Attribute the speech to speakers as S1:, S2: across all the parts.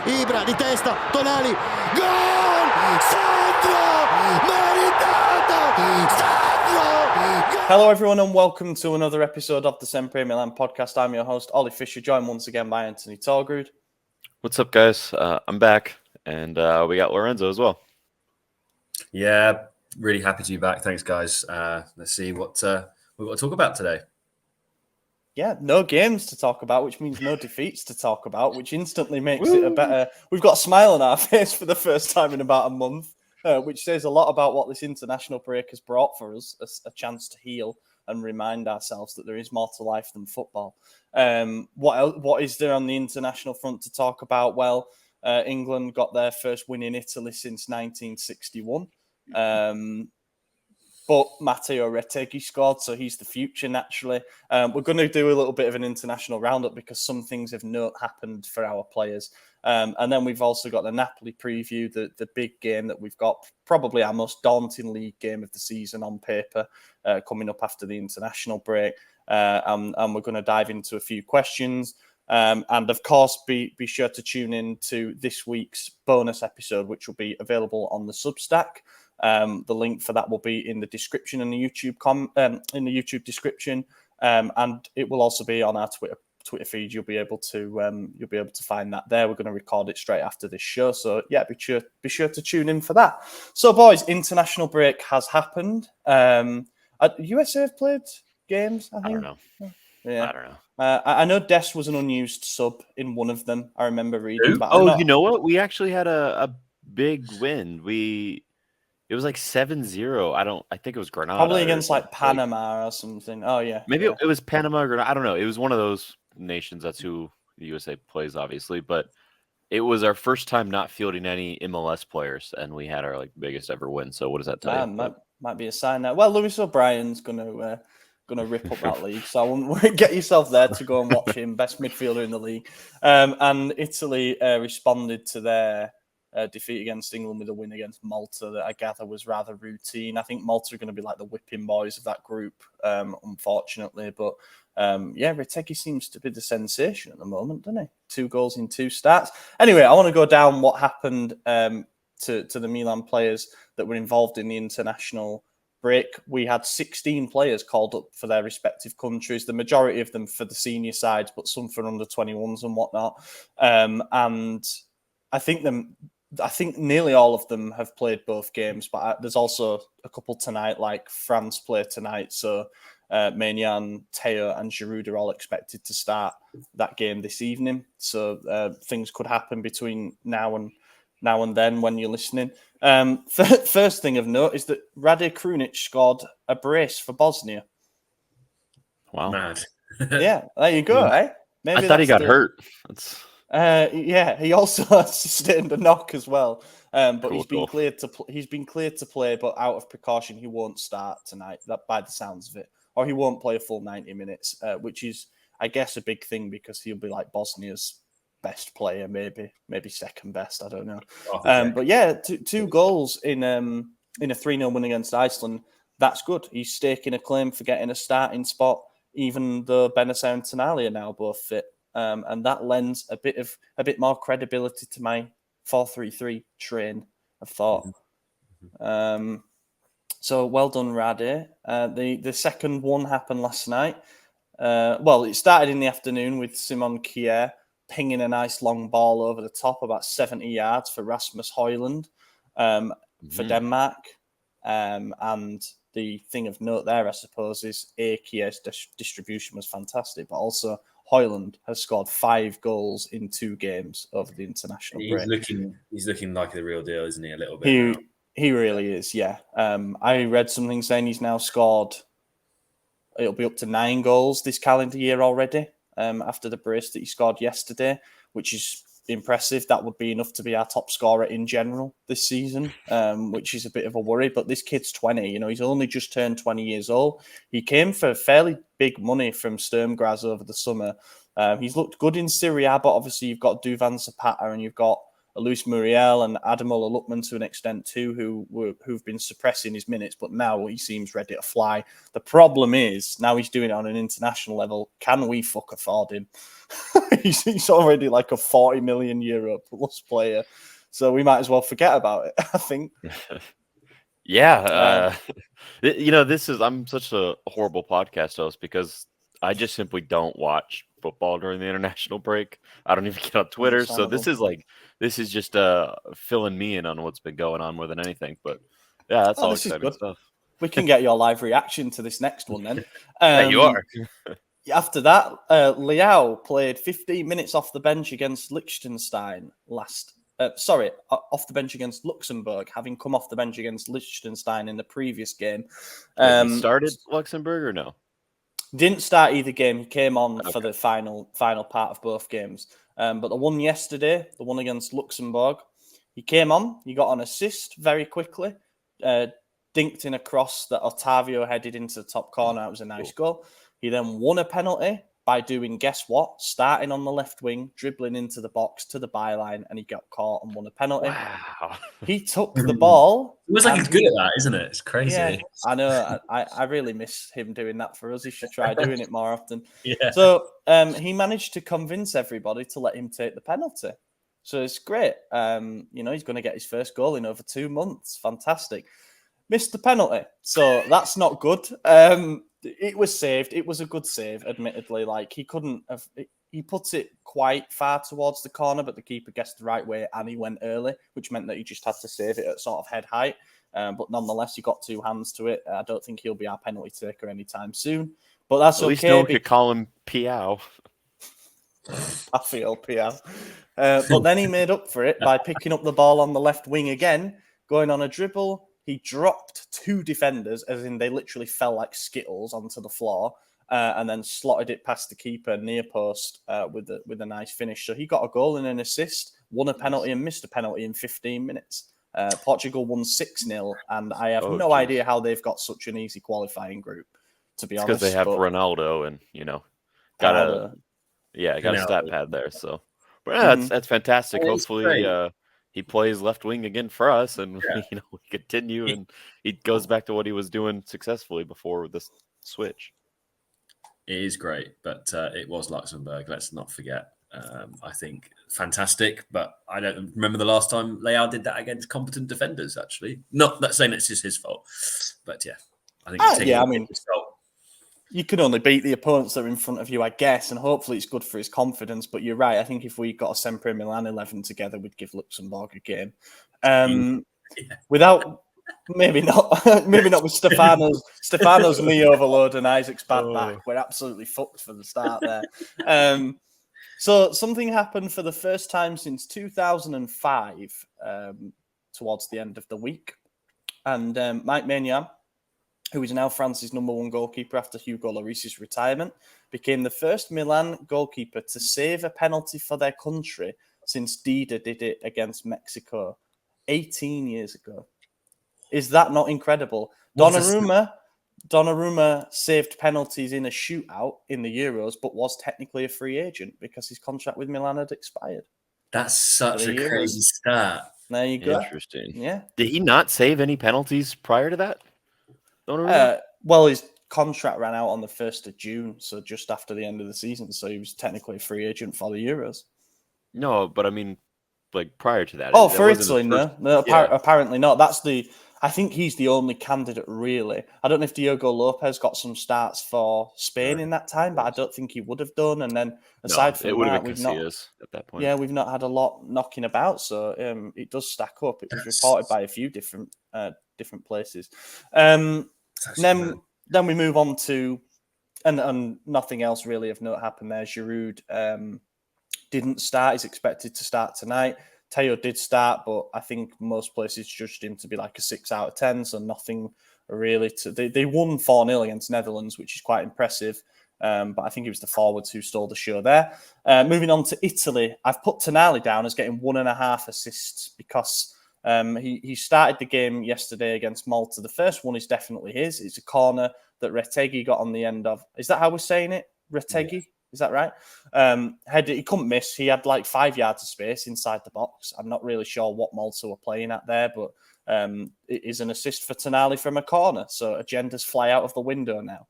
S1: Ibra di testa, Tonali, gol! Sandro! Meritato! Sandro!
S2: Hello everyone and welcome to another episode of the SempreMilan podcast. I'm your host, Ollie Fisher, joined once again by Anthony Torgrud.
S3: What's up, guys? I'm back, and we got Lorenzo as well.
S4: Yeah, really happy to be back. Thanks, guys. Let's see what we've got to talk about today.
S2: Yeah, no games to talk about, which means no defeats to talk about, which instantly makes it a better... We've got a smile on our face for the first time in about a month, which says a lot about what this international break has brought for us, a chance to heal and remind ourselves that there is more to life than football. What is there on the international front to talk about? Well, England got their first win in Italy since 1961. But Matteo Retegui scored, so he's the future, naturally. We're going to do a little bit of an international roundup because some things of note happened for our players. And then we've also got the Napoli preview, the big game that we've got, probably our most daunting league game of the season on paper, coming up after the international break. And we're going to dive into a few questions. And of course, be sure to tune in to this week's bonus episode, which will be available on the Substack. The link for that will be in the description in the YouTube description, and it will also be on our Twitter feed. You'll be able to find that there. We're going to record it straight after this show, so yeah, be sure to tune in for that. So, boys, international break has happened. USA have played games. I think.
S3: I don't know.
S2: Yeah,
S3: I don't know.
S2: I know Des was an unused sub in one of them. I remember reading. But
S3: you know what? We actually had a big win. It was like 7-0. I think it was Grenada.
S2: Probably against like Panama or something. Oh, yeah.
S3: Maybe it was Panama or Grenada. I don't know. It was one of those nations. That's who the USA plays, obviously. But it was our first time not fielding any MLS players, and we had our biggest ever win. So what does that tell you?
S2: Might be a sign now. Well, Lewis O'Brien's gonna rip up that league, so I wouldn't get yourself there to go and watch him. Best midfielder in the league. And Italy responded to their defeat against England with a win against Malta that I gather was rather routine. I think Malta are going to be like the whipping boys of that group, unfortunately. But Retegui seems to be the sensation at the moment, doesn't he? 2 goals in 2 starts. Anyway, I want to go down what happened to the Milan players that were involved in the international break. We had 16 players called up for their respective countries, the majority of them for the senior sides, but some for under 21s and whatnot. And I think nearly all of them have played both games, but there's also a couple tonight, like France play tonight. So Maignan, Teo and Giroud are all expected to start that game this evening. So things could happen between now and then when you're listening. First thing of note is that Rade Krunic scored a brace for Bosnia.
S3: Wow.
S4: Mad.
S2: Yeah, there you go, eh?
S3: Maybe I thought he got hurt.
S2: He also sustained a knock as well. But he's been cleared to play, but out of precaution, he won't start tonight. That by the sounds of it, or he won't play a full 90 minutes, which is, I guess, a big thing because he'll be like Bosnia's best player, maybe second best. I don't know. But yeah, two goals in a 3-0 win against Iceland. That's good. He's staking a claim for getting a starting spot, even though Benacer and Tonali are now both fit. And that lends a bit more credibility to my 4-3-3 train of thought. So well done, Rade. The second one happened last night. It started in the afternoon with Simon Kjær pinging a nice long ball over the top, about 70 yards for Rasmus Højlund for Denmark. And the thing of note there, I suppose, is Kjær's distribution was fantastic, but also Højlund has scored 5 goals in 2 games over the international break.
S4: He's looking like the real deal, isn't he? A little bit.
S2: He really is, yeah. I read something saying he's now scored. It'll be up to 9 goals this calendar year already. After the brace that he scored yesterday, which is impressive. That would be enough to be our top scorer in general this season, which is a bit of a worry. But this kid's 20. He's only just turned 20 years old. He came for fairly big money from Sturm Graz over the summer. He's looked good in Serie A, but obviously you've got Duvan Zapata and you've got Luis Muriel and Ademola Lookman to an extent too, who've been suppressing his minutes, but now he seems ready to fly. The problem is now he's doing it on an international level. Can we afford him? he's already like a 40 million euro plus player, so we might as well forget about it, I think.
S3: Yeah, I'm such a horrible podcast host because I just simply don't watch football during the international break. I don't even get on Twitter, so this is just filling me in on what's been going on more than anything. But yeah, that's all exciting stuff.
S2: We can get your live reaction to this next one then.
S3: Yeah, you are.
S2: After that, Leao played 15 minutes off the bench against Liechtenstein off the bench against Luxembourg, having come off the bench against Liechtenstein in the previous game.
S3: He started Luxembourg or no?
S2: Didn't start either game. He came on for the final part of both games. But the one yesterday, the one against Luxembourg, he came on. He got an assist very quickly. Dinked in a cross that Otavio headed into the top corner. It was a nice goal. He then won a penalty by doing, guess what? Starting on the left wing, dribbling into the box to the byline, and he got caught and won a penalty.
S3: Wow.
S2: He took the ball.
S4: It was like he's good at that, isn't it? It's crazy.
S2: Yeah, I know. I really miss him doing that for us. He should try doing it more often.
S4: Yeah.
S2: So he managed to convince everybody to let him take the penalty. So it's great. He's going to get his first goal in over 2 months. Fantastic. Missed the penalty. So that's not good. It was saved. It was a good save, admittedly. Like he couldn't have. He put it quite far towards the corner, but the keeper guessed the right way and he went early, which meant that he just had to save it at sort of head height. But nonetheless, he got 2 hands to it. I don't think he'll be our penalty taker anytime soon. But that's
S3: at least no one could call him Piao.
S2: I feel Piao. But then he made up for it by picking up the ball on the left wing again, going on a dribble. He dropped 2 defenders, as in they literally fell like skittles onto the floor, and then slotted it past the keeper near post with a nice finish. So he got a goal and an assist, won a penalty and missed a penalty in 15 minutes. Portugal won 6-0, and I have no idea how they've got such an easy qualifying group, to be honest.
S3: Because they have Ronaldo and, got a stat pad there. So, but yeah, that's fantastic. Hopefully he plays left wing again for us, and we continue, and he goes back to what he was doing successfully before this switch.
S4: It is great, but it was Luxembourg. Let's not forget. I think fantastic, but I don't remember the last time Leao did that against competent defenders. Actually, not that saying it's just his fault, but yeah, I think. His fault.
S2: You can only beat the opponents that are in front of you, I guess, and hopefully it's good for his confidence. But you're right. I think if we got a SempreMilan 11 together, we'd give Luxembourg a game. Without maybe not with Stefano's knee overload and Isaac's bad back. We're absolutely fucked for the start there. So something happened for the first time since 2005 towards the end of the week, and Mike Maignan, who is now France's #1 goalkeeper after Hugo Lloris's retirement, became the first Milan goalkeeper to save a penalty for their country since Dida did it against Mexico 18 years ago. Is that not incredible? Donnarumma saved penalties in a shootout in the Euros, but was technically a free agent because his contract with Milan had expired.
S4: That's such a crazy stat.
S2: There you go.
S3: Interesting.
S2: Yeah.
S3: Did he not save any penalties prior to that?
S2: Well, his contract ran out on the 1st of June, so just after the end of the season. So he was technically a free agent for the Euros.
S3: No, but I mean, like prior to that.
S2: Oh, for Italy, no, apparently not. I think he's the only candidate, really. I don't know if Diogo Lopez got some starts for Spain in that time, but I don't think he would have done. And then aside from that, we've not
S3: at that point.
S2: Yeah, we've not had a lot knocking about, so it does stack up. It was reported by a few different places. Then we move on to, and nothing else really of note happened there. Giroud didn't start. He's expected to start tonight. Teo did start, but I think most places judged him to be like a 6 out of 10, so nothing really. They won 4-0 against Netherlands, which is quite impressive, but I think it was the forwards who stole the show there. Moving on to Italy, I've put Tonali down as getting 1.5 assists because he started the game yesterday against Malta. The first one is definitely his. It's a corner that Retegui got on the end of. Is that how we're saying it? Retegui? Is that right? He couldn't miss. He had like 5 yards of space inside the box. I'm not really sure what Malta were playing at there, but it is an assist for Tonali from a corner. So agendas fly out of the window now.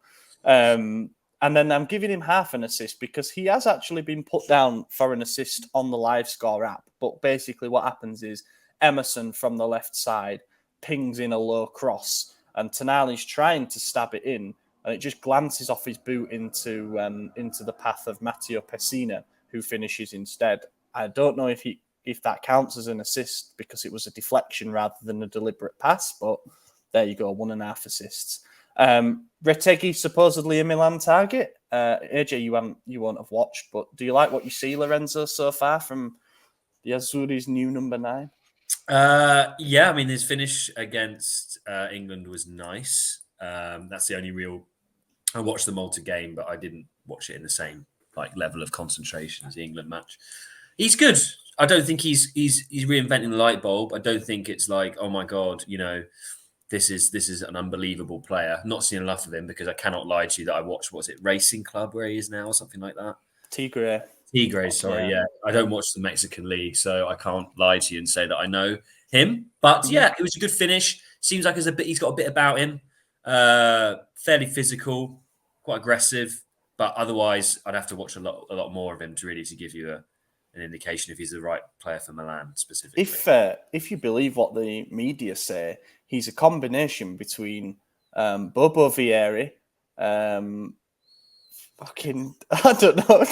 S2: And then I'm giving him half an assist because he has actually been put down for an assist on the live score app. But basically what happens is Emerson from the left side pings in a low cross and Tonali's trying to stab it in and it just glances off his boot into the path of Matteo Pessina, who finishes instead. I don't know if that counts as an assist because it was a deflection rather than a deliberate pass, but there you go, 1.5 assists. Retegui supposedly a Milan target. AJ, you won't have watched, but do you like what you see, Lorenzo, so far from the Azzurri's new number 9?
S4: Yeah, I mean his finish against England was nice. That's the only real. I watched the Malta game, but I didn't watch it in the same like level of concentration as the England match. He's good. I don't think he's reinventing the light bulb. I don't think it's like, oh my god, this is an unbelievable player. I'm not seeing enough of him because I cannot lie to you that I watched, what's it, Racing Club where he is now or something like that?
S2: Tigre,
S4: sorry, yeah. I don't watch the Mexican league, so I can't lie to you and say that I know him. But yeah, it was a good finish. Seems like he's got a bit about him. Fairly physical, quite aggressive, but otherwise I'd have to watch a lot more of him to give you an indication if he's the right player for Milan specifically.
S2: If you believe what the media say, he's a combination between Bobo Vieri, I don't know.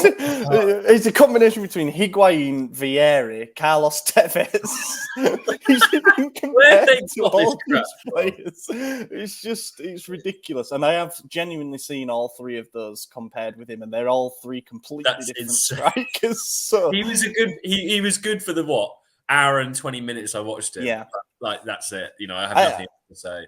S2: It's a combination between Higuain, Vieri, Carlos Tevez. He's been compared to all these players. It's ridiculous. And I have genuinely seen all 3 of those compared with him, and they're all 3 completely different strikers. So
S4: he was he was good for the hour and 20 minutes I watched him.
S2: Yeah,
S4: like that's it. I have nothing to say.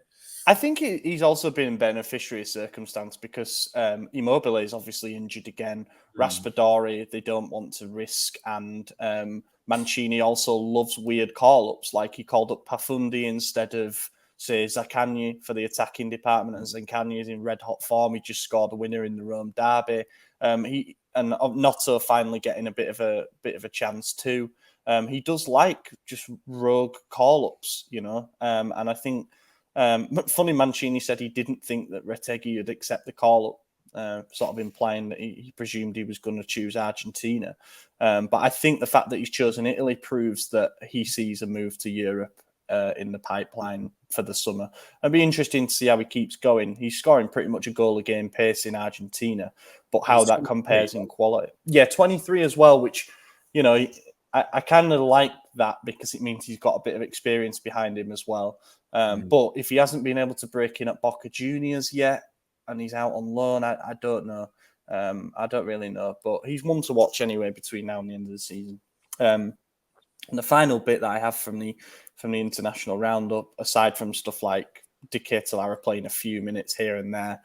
S2: I think he's also been beneficiary of circumstance because Immobile is obviously injured again. Raspadori, they don't want to risk. And Mancini also loves weird call-ups. Like he called up Pafundi instead of, say, Zaccagni for the attacking department. And Zaccagni is in red-hot form. He just scored a winner in the Rome derby. And Notto finally getting a bit of a chance too. He does like just rogue call-ups, and I think... funny, Mancini said he didn't think that Retegui would accept the call-up, sort of implying that he presumed he was going to choose Argentina. But I think the fact that he's chosen Italy proves that he sees a move to Europe in the pipeline for the summer. It'd be interesting to see how he keeps going. He's scoring pretty much a goal a game pace in Argentina, but how that compares in quality. Yeah, 23 as well, which, I kind of like that because it means he's got a bit of experience behind him as well. But if he hasn't been able to break in at Boca Juniors yet and he's out on loan, I don't know. I don't really know. But he's one to watch anyway between now and the end of the season. And the final bit that I have from the international roundup, aside from stuff like Diketalara playing a few minutes here and there,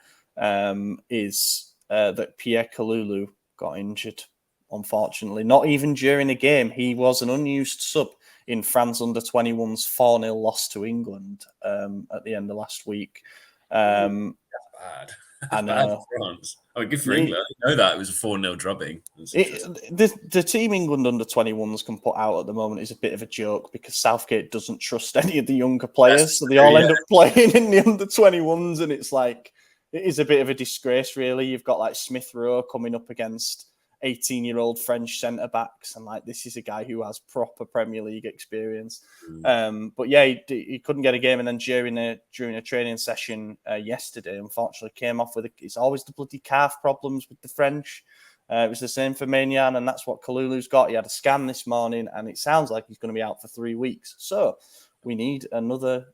S2: is that Pierre Kalulu got injured. Unfortunately, not even during a game. He was an unused sub in France under-21's 4-0 loss to England at the end of last week.
S4: That's bad. I know. Bad for France. Good for England. I know that it was a 4-0 drubbing.
S2: The team England under-21s can put out at the moment is a bit of a joke because Southgate doesn't trust any of the younger players, so they all end up playing in the under-21s, and it's like it is a bit of a disgrace, really. You've got like Smith Rowe coming up against 18-year-old French centre-backs, and like this is a guy who has proper Premier League experience. But yeah, he couldn't get a game, and then during a training session yesterday, unfortunately came off with it's always the bloody calf problems with the French. It was the same for Maignan, and that's what Kalulu's got. He had a scan this morning, and it sounds like he's going to be out for 3 weeks. So we need another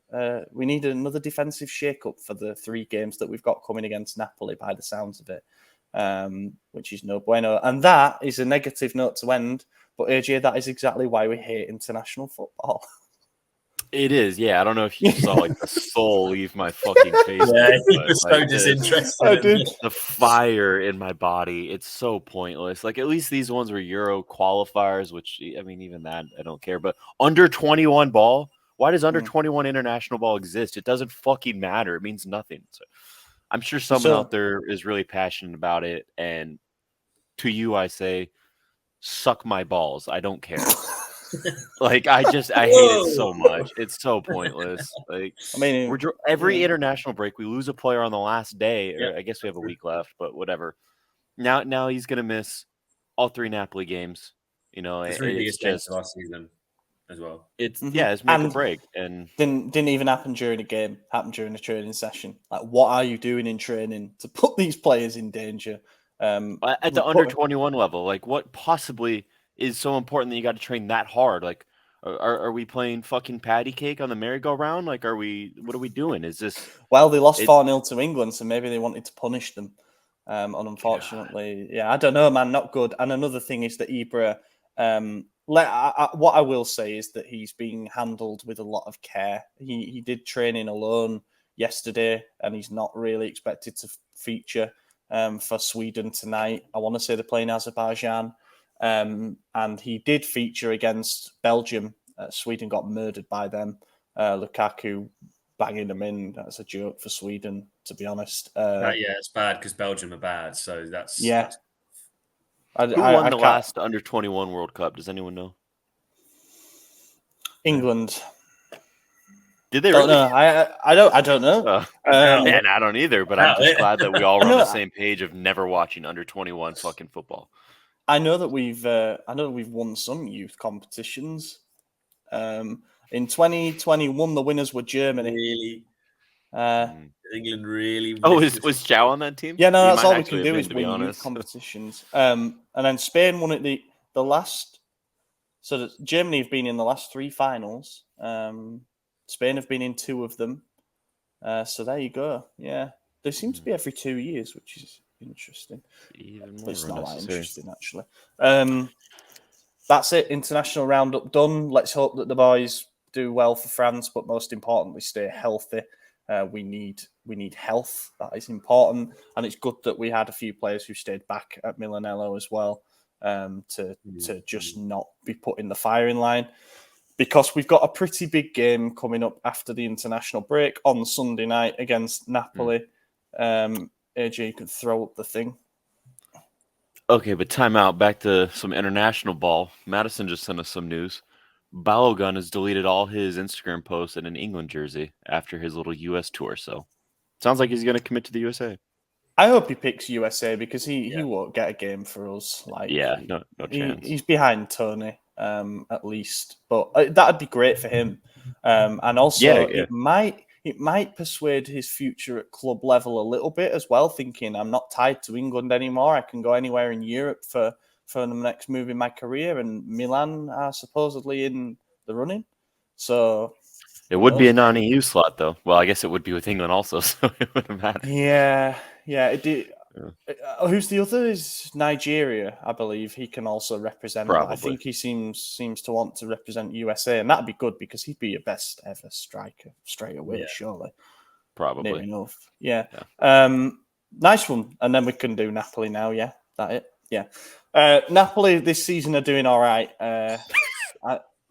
S2: defensive shake-up for the 3 games that we've got coming against Napoli, by the sounds of it. Which is no bueno. And that is a negative note to end. But AJ, that is exactly why we hate international football.
S3: It is, yeah. I don't know if you saw like the soul leave my fucking face.
S4: Yeah, he was so disinterested.
S2: I did.
S3: The fire in my body. It's so pointless. Like at least these ones were Euro qualifiers, which I mean, even that I don't care. But under 21 ball, why does under 21 international ball exist? It doesn't fucking matter. It means nothing. So I'm sure someone out there is really passionate about it, and to you, I say, suck my balls. I don't care. Like, I hate it so much. It's so pointless. Like,
S2: I mean,
S3: every international break, we lose a player on the last day, or I guess we have a week left, but whatever. Now he's gonna miss all 3 Napoli games. You know,
S4: It's really biggest games of last season as well.
S3: It's it's make or break, and
S2: didn't even happen during a game. Happened during a training session. Like, what are you doing in training to put these players in danger?
S3: At the under 21 level, like, what possibly is so important that you got to train that hard? Like, are we playing fucking patty cake on the merry-go-round? Like, what are we doing? Is this?
S2: Well, they lost 4-0 to England, so maybe they wanted to punish them. And unfortunately, I don't know, man, not good. And another thing is that Ibra, what I will say is that he's being handled with a lot of care. He did training alone yesterday, and he's not really expected to feature for Sweden tonight. I want to say they're playing Azerbaijan. And he did feature against Belgium. Sweden got murdered by them. Lukaku banging them in. That's a joke for Sweden, to be honest.
S4: It's bad because Belgium are bad. So that's
S2: Who
S3: won the last under 21 World Cup? Does anyone know?
S2: England.
S3: Did they?
S2: Don't
S3: really?
S2: know. I don't know.
S3: Man, I don't either. But I'm just glad that we all were on the same page of never watching under 21 fucking football.
S2: I know that we've won some youth competitions. In 2021, the winners were Germany.
S4: Really? England really?
S3: Was Chow on that team?
S2: Yeah, no, that's all we can do is win youth competitions. And then Spain won it the last. So Germany have been in the last 3 finals. Spain have been in 2 of them. So there you go. Yeah, they seem to be every 2 years, which is interesting. It's not that interesting, actually. That's it. International roundup done. Let's hope that the boys do well for France, but most importantly, stay healthy. We need health. That is important, and it's good that we had a few players who stayed back at Milanello as well, to just not be put in the firing line, because we've got a pretty big game coming up after the international break on Sunday night against Napoli. AJ, you can throw up the thing.
S3: Okay, but time out. Back to some international ball. Madison just sent us some news. Balogun has deleted all his Instagram posts in an England jersey after his little U.S. tour. So, sounds like he's going to commit to the USA.
S2: I hope he picks USA because he won't get a game for us. Like,
S3: no chance.
S2: He's behind Tony, at least, but that'd be great for him. And also, it might persuade his future at club level a little bit as well, thinking I'm not tied to England anymore. I can go anywhere in Europe for the next move in my career, and Milan are supposedly in the running. So
S3: it would be a non-EU slot, though. Well, I guess it would be with England also, so it wouldn't matter.
S2: Yeah. It did. Who's the other? Is Nigeria, I believe. He can also represent.
S3: Probably.
S2: I think he seems to want to represent USA, and that'd be good because he'd be your best ever striker straight away, surely.
S3: Probably.
S2: Near enough. Yeah. Nice one. And then we can do Napoli now. Yeah, that it. Yeah. Napoli this season are doing all right.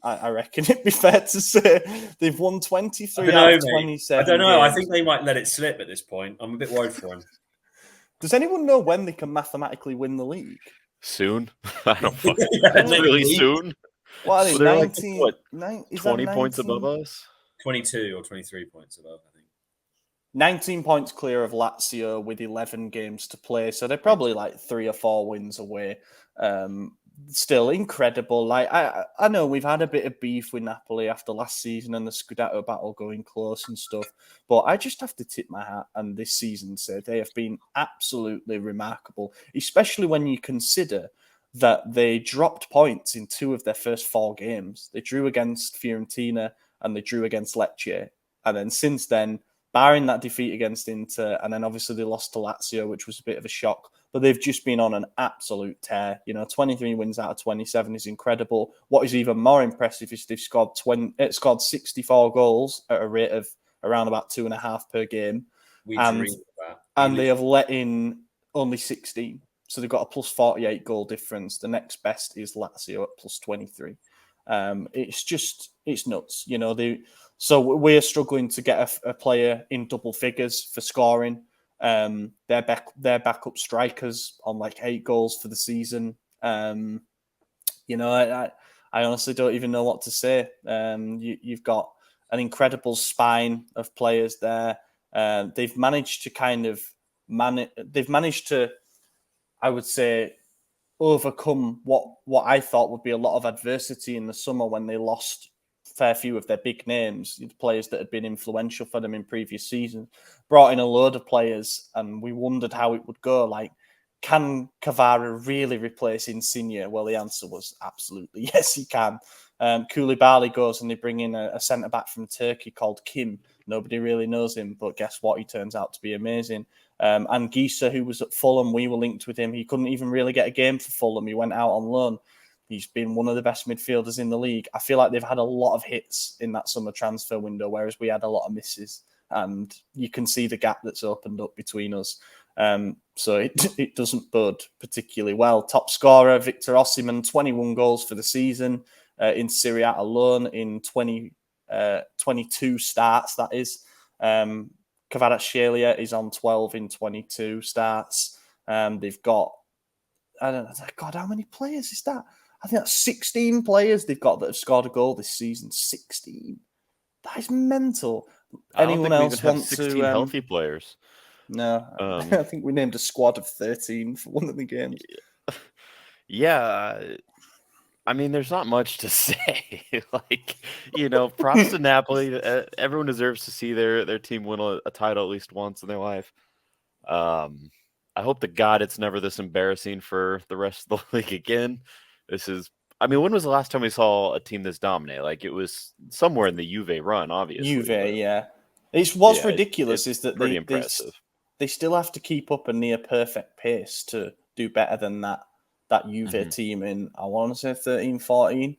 S2: I reckon it'd be fair to say they've won 23 out of 27.
S4: I don't know.
S2: games.
S4: I think they might let it slip at this point. I'm a bit worried for them.
S2: Does anyone know when they can mathematically win the league?
S3: Soon? I don't fucking really soon.
S2: What are they, 19,
S3: 20 points above us?
S4: 22 or 23 points above, I think.
S2: 19 points clear of Lazio with 11 games to play. So they're probably like 3 or 4 wins away. Still incredible. Like I know we've had a bit of beef with Napoli after last season and the Scudetto battle going close and stuff, but I just have to tip my hat and this season say they have been absolutely remarkable, especially when you consider that they dropped points in 2 of their first 4 games. They drew against Fiorentina and they drew against Lecce, and then since then, barring that defeat against Inter, and then obviously they lost to Lazio, which was a bit of a shock. But they've just been on an absolute tear. 23 wins out of 27 is incredible. What is even more impressive is they've scored 64 goals at a rate of around about 2.5 per game. And they have let in only 16. So they've got a plus 48 goal difference. The next best is Lazio at plus 23. It's nuts. So we're struggling to get a player in double figures for scoring. Their backup strikers on like 8 goals for the season. I honestly don't even know what to say. You've got an incredible spine of players there. They've managed to, I would say, overcome what I thought would be a lot of adversity in the summer when they lost a fair few of their big names, players that had been influential for them in previous seasons. Brought in a load of players, and we wondered how it would go. Like, can Kvara really replace Insigne? Well, the answer was absolutely yes, he can. Koulibaly goes and they bring in a centre-back from Turkey called Kim. Nobody really knows him, but guess what? He turns out to be amazing. And Gisa, who was at Fulham, we were linked with him. He couldn't even really get a game for Fulham. He went out on loan. He's been one of the best midfielders in the league. I feel like they've had a lot of hits in that summer transfer window, whereas we had a lot of misses. And you can see the gap that's opened up between us. So it doesn't bode particularly well. Top scorer, Victor Osimhen, 21 goals for the season in Serie A alone in 22 starts, that is. Kvaratskhelia is on 12 in 22 starts. They've got, I don't know, God, how many players is that? I think that's 16 players they've got that have scored a goal this season. 16. That is mental. Anyone else want
S3: 16
S2: to?
S3: Healthy players.
S2: No, I think we named a squad of 13 for one of the games.
S3: Yeah, I mean, there's not much to say. Props to Napoli. Everyone deserves to see their team win a title at least once in their life. I hope to God it's never this embarrassing for the rest of the league again. When was the last time we saw a team this dominate? Like, it was somewhere in the Juve run, obviously.
S2: Yeah. What's ridiculous is that
S3: pretty impressive.
S2: They still have to keep up a near perfect pace to do better than that Juve team in, I want to say 13-14,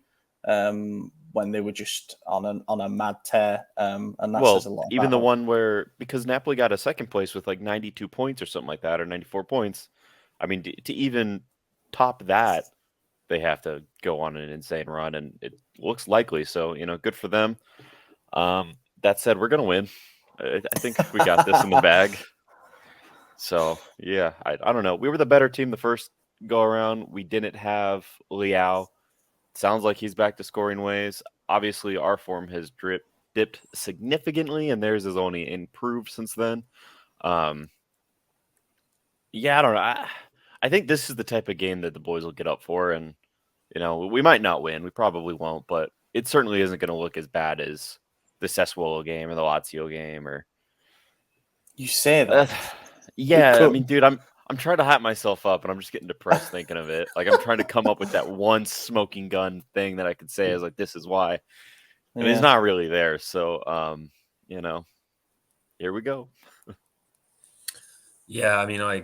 S2: when they were just on a mad tear. And that says a lot.
S3: Even the one where, because Napoli got a second place with like 92 points or something like that, or 94 points. I mean, to even top that, they have to go on an insane run, and it looks likely. So, good for them. That said, we're going to win. I think we got this in the bag. So, yeah, I don't know. We were the better team the first go around. We didn't have Leao. Sounds like he's back to scoring ways. Obviously, our form has dipped significantly, and theirs has only improved since then. I don't know. I think this is the type of game that the boys will get up for, and we might not win. We probably won't, but it certainly isn't going to look as bad as the Sassuolo game or the Lazio game. Or
S2: you say that.
S3: Yeah, I mean, dude, I'm trying to hype myself up, and I'm just getting depressed thinking of it. Like, I'm trying to come up with that one smoking gun thing that I could say is like, this is why. And it's not really there. So, here we go.
S4: Yeah, I mean, I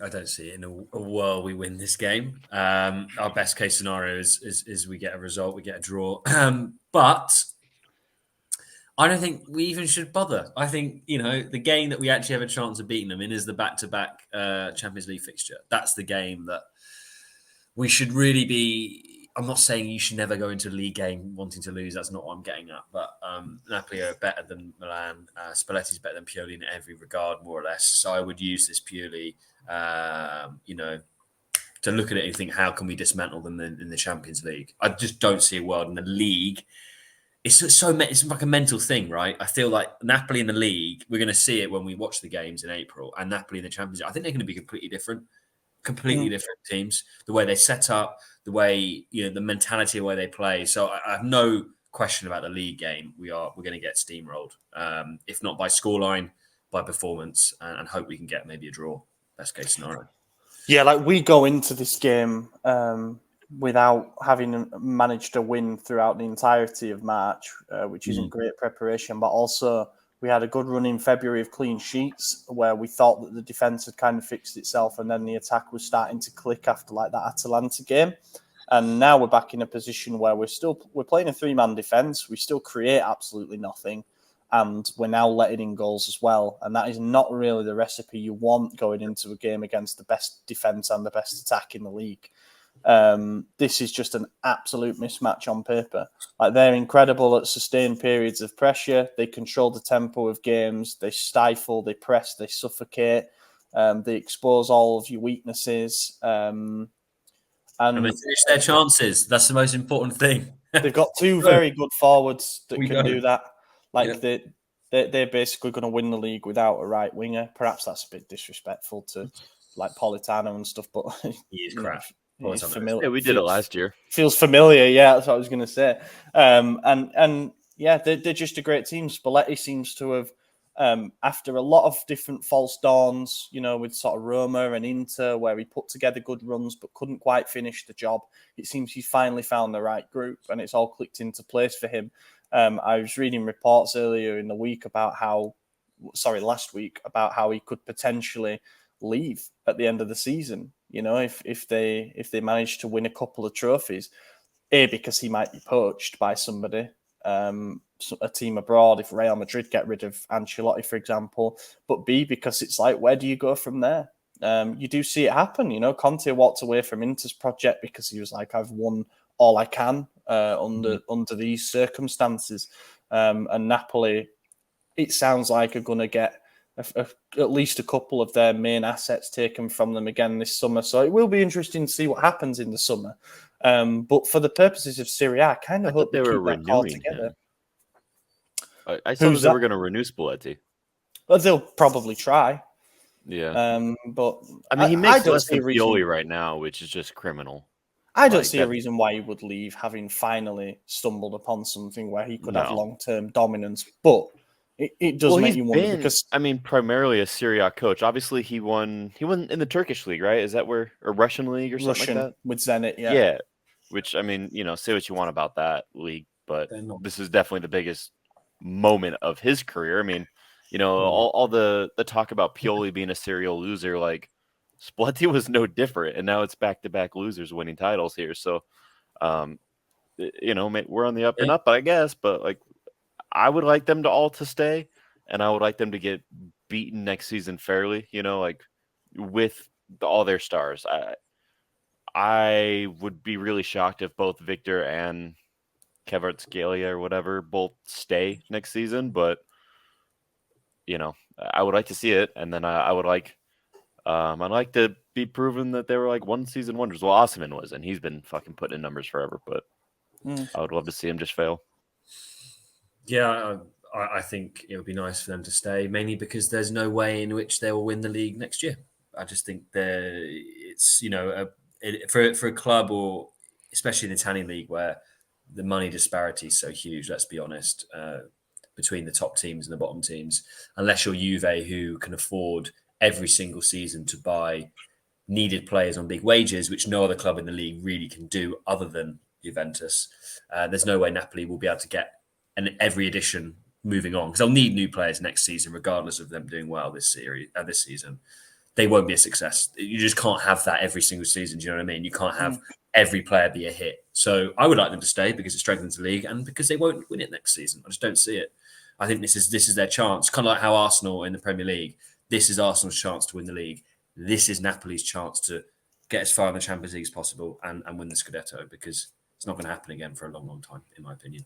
S4: don't see it in a world we win this game. Our best case scenario is we get a result, we get a draw. But I don't think we even should bother. I think, the game that we actually have a chance of beating them in is the back-to-back Champions League fixture. That's the game that we should really be. I'm not saying you should never go into a league game wanting to lose. That's not what I'm getting at. But Napoli are better than Milan. Spalletti's better than Pioli in every regard, more or less. So I would use this purely, to look at it and think, how can we dismantle them in the Champions League? I just don't see a world in the league. It's like a mental thing, right? I feel like Napoli in the league, we're going to see it when we watch the games in April, and Napoli in the Champions League, I think they're going to be completely different teams. The way they set up, the way, the mentality of the way they play. So I have no question about the league game. We're going to get steamrolled, if not by scoreline, by performance, and hope we can get maybe a draw. Best case scenario.
S2: Yeah, like we go into this game without having managed to win throughout the entirety of March, which isn't great preparation, but also we had a good run in February of clean sheets where we thought that the defence had kind of fixed itself, and then the attack was starting to click after like that Atalanta game. And now we're back in a position where we're playing a 3-man defence. We still create absolutely nothing, and we're now letting in goals as well. And that is not really the recipe you want going into a game against the best defence and the best attack in the league. This is just an absolute mismatch on paper. Like, they're incredible at sustained periods of pressure. They control the tempo of games. They stifle, they press, they suffocate. They expose all of your weaknesses.
S4: And
S2: And
S4: they finish their chances. That's the most important thing.
S2: they've got two very good forwards that
S4: We
S2: can
S4: don't.
S2: do that. Like
S4: Yeah.
S2: they're basically going to win the league without a right winger. Perhaps that's a bit disrespectful to like Politano and stuff, but
S4: He is
S2: you know,
S4: crap.
S2: it's
S4: Politano is-
S2: familiar.
S3: Yeah, we did it last year.
S2: Feels familiar, yeah. That's what I was going to say. And yeah, they're just a great team. Spalletti seems to have, after a lot of different false dawns, you know, with sort of Roma and Inter, where he put together good runs but couldn't quite finish the job. It seems he's finally found the right group, and it's all clicked into place for him. I was reading reports earlier in the week about last week, about how he could potentially leave at the end of the season. You know, if they manage to win a couple of trophies, because he might be poached by somebody, a team abroad, if Real Madrid get rid of Ancelotti, for example, but B, because it's like, where do you go from there? You do see it happen. You know, Conte walked away from Inter's project because he was like, I've won all I can under these circumstances. And Napoli, it sounds like, are going to get at least a couple of their main assets taken from them again this summer. So it will be interesting to see what happens in the summer. But for the purposes of Serie A, I kind of hope
S3: they were
S2: keep that call
S3: renewing
S2: together.
S3: him. I saw
S2: Who's
S3: that they
S2: that?
S3: were going to renew Spalletti.
S2: Well, they'll probably try.
S3: Yeah.
S2: But
S3: I mean, he makes
S2: don't
S3: less
S2: see a
S3: than
S2: reason.
S3: Pioli right now, which is just criminal.
S2: I don't
S3: Like
S2: see a
S3: that-
S2: reason why he would leave, having finally stumbled upon something where he could have
S3: No.
S2: long-term dominance. But it does make
S3: he's
S2: you wonder
S3: been,
S2: because
S3: I mean, primarily a Serie A coach. Obviously, he won in the Turkish league, right? Is that where, or Russian league or something
S2: Russian
S3: like that?
S2: with Zenit,
S3: Yeah. Which, I mean, you know, say what you want about that league, but
S4: They're not-
S3: this is definitely the biggest moment of his career. I mean, you know, all the talk about Pioli being a serial loser, like Spalletti was no different, and now it's back-to-back losers winning titles here. So, you know, we're on the up and up, I guess. But like, I would like them to all to stay, and I would like them to get beaten next season fairly. You know, like with all their stars. I would be really shocked if both Victor and Kvaratskhelia or whatever both stay next season, but you know, I would like to see it, and then I would like, I'd like to be proven that they were like one season wonders. Well, Osimhen was, and he's been fucking putting in numbers forever, but I would love to see him just fail.
S4: Yeah, I think it would be nice for them to stay, mainly because there's no way in which they will win the league next year. I just think it's, you know, for a club, or especially in the Italian league, where the money disparity is so huge, let's be honest, between the top teams and the bottom teams, unless you're Juve, who can afford every single season to buy needed players on big wages, which no other club in the league really can do other than Juventus. There's no way Napoli will be able to get every edition moving on, because they'll need new players next season, regardless of them doing well this season. They won't be a success. You just can't have that every single season. Do you know what I mean? You can't have every player be a hit. So I would like them to stay because it strengthens the league, and because they won't win it next season. I just don't see it. I think this is their chance. Kind of like how Arsenal in the Premier League. This is Arsenal's chance to win the league. This is Napoli's chance to get as far in the Champions League as possible and win the Scudetto, because it's not going to happen again for a long, long time, in my opinion.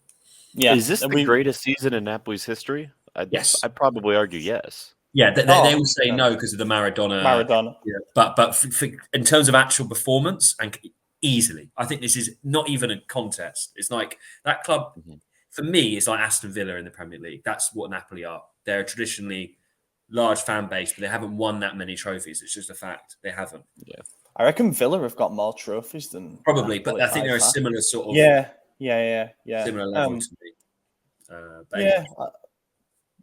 S2: yeah,
S3: Is this the greatest season in Napoli's history?
S4: Yes.
S3: I'd probably argue yes.
S4: Yeah, they will say no because of the
S2: Maradona.
S4: Yeah, but for, in terms of actual performance, and easily, I think this is not even a contest. It's like that club, for me, it's like Aston Villa in the Premier League. That's what Napoli are. They're a traditionally large fan base, but they haven't won that many trophies. It's just a fact. They haven't.
S3: Yeah.
S2: I reckon Villa have got more trophies than
S4: Probably,
S2: Napoli,
S4: but I think
S2: by
S4: they're a
S2: far.
S4: similar sort of
S2: Yeah.
S4: similar level to me. But
S2: Yeah,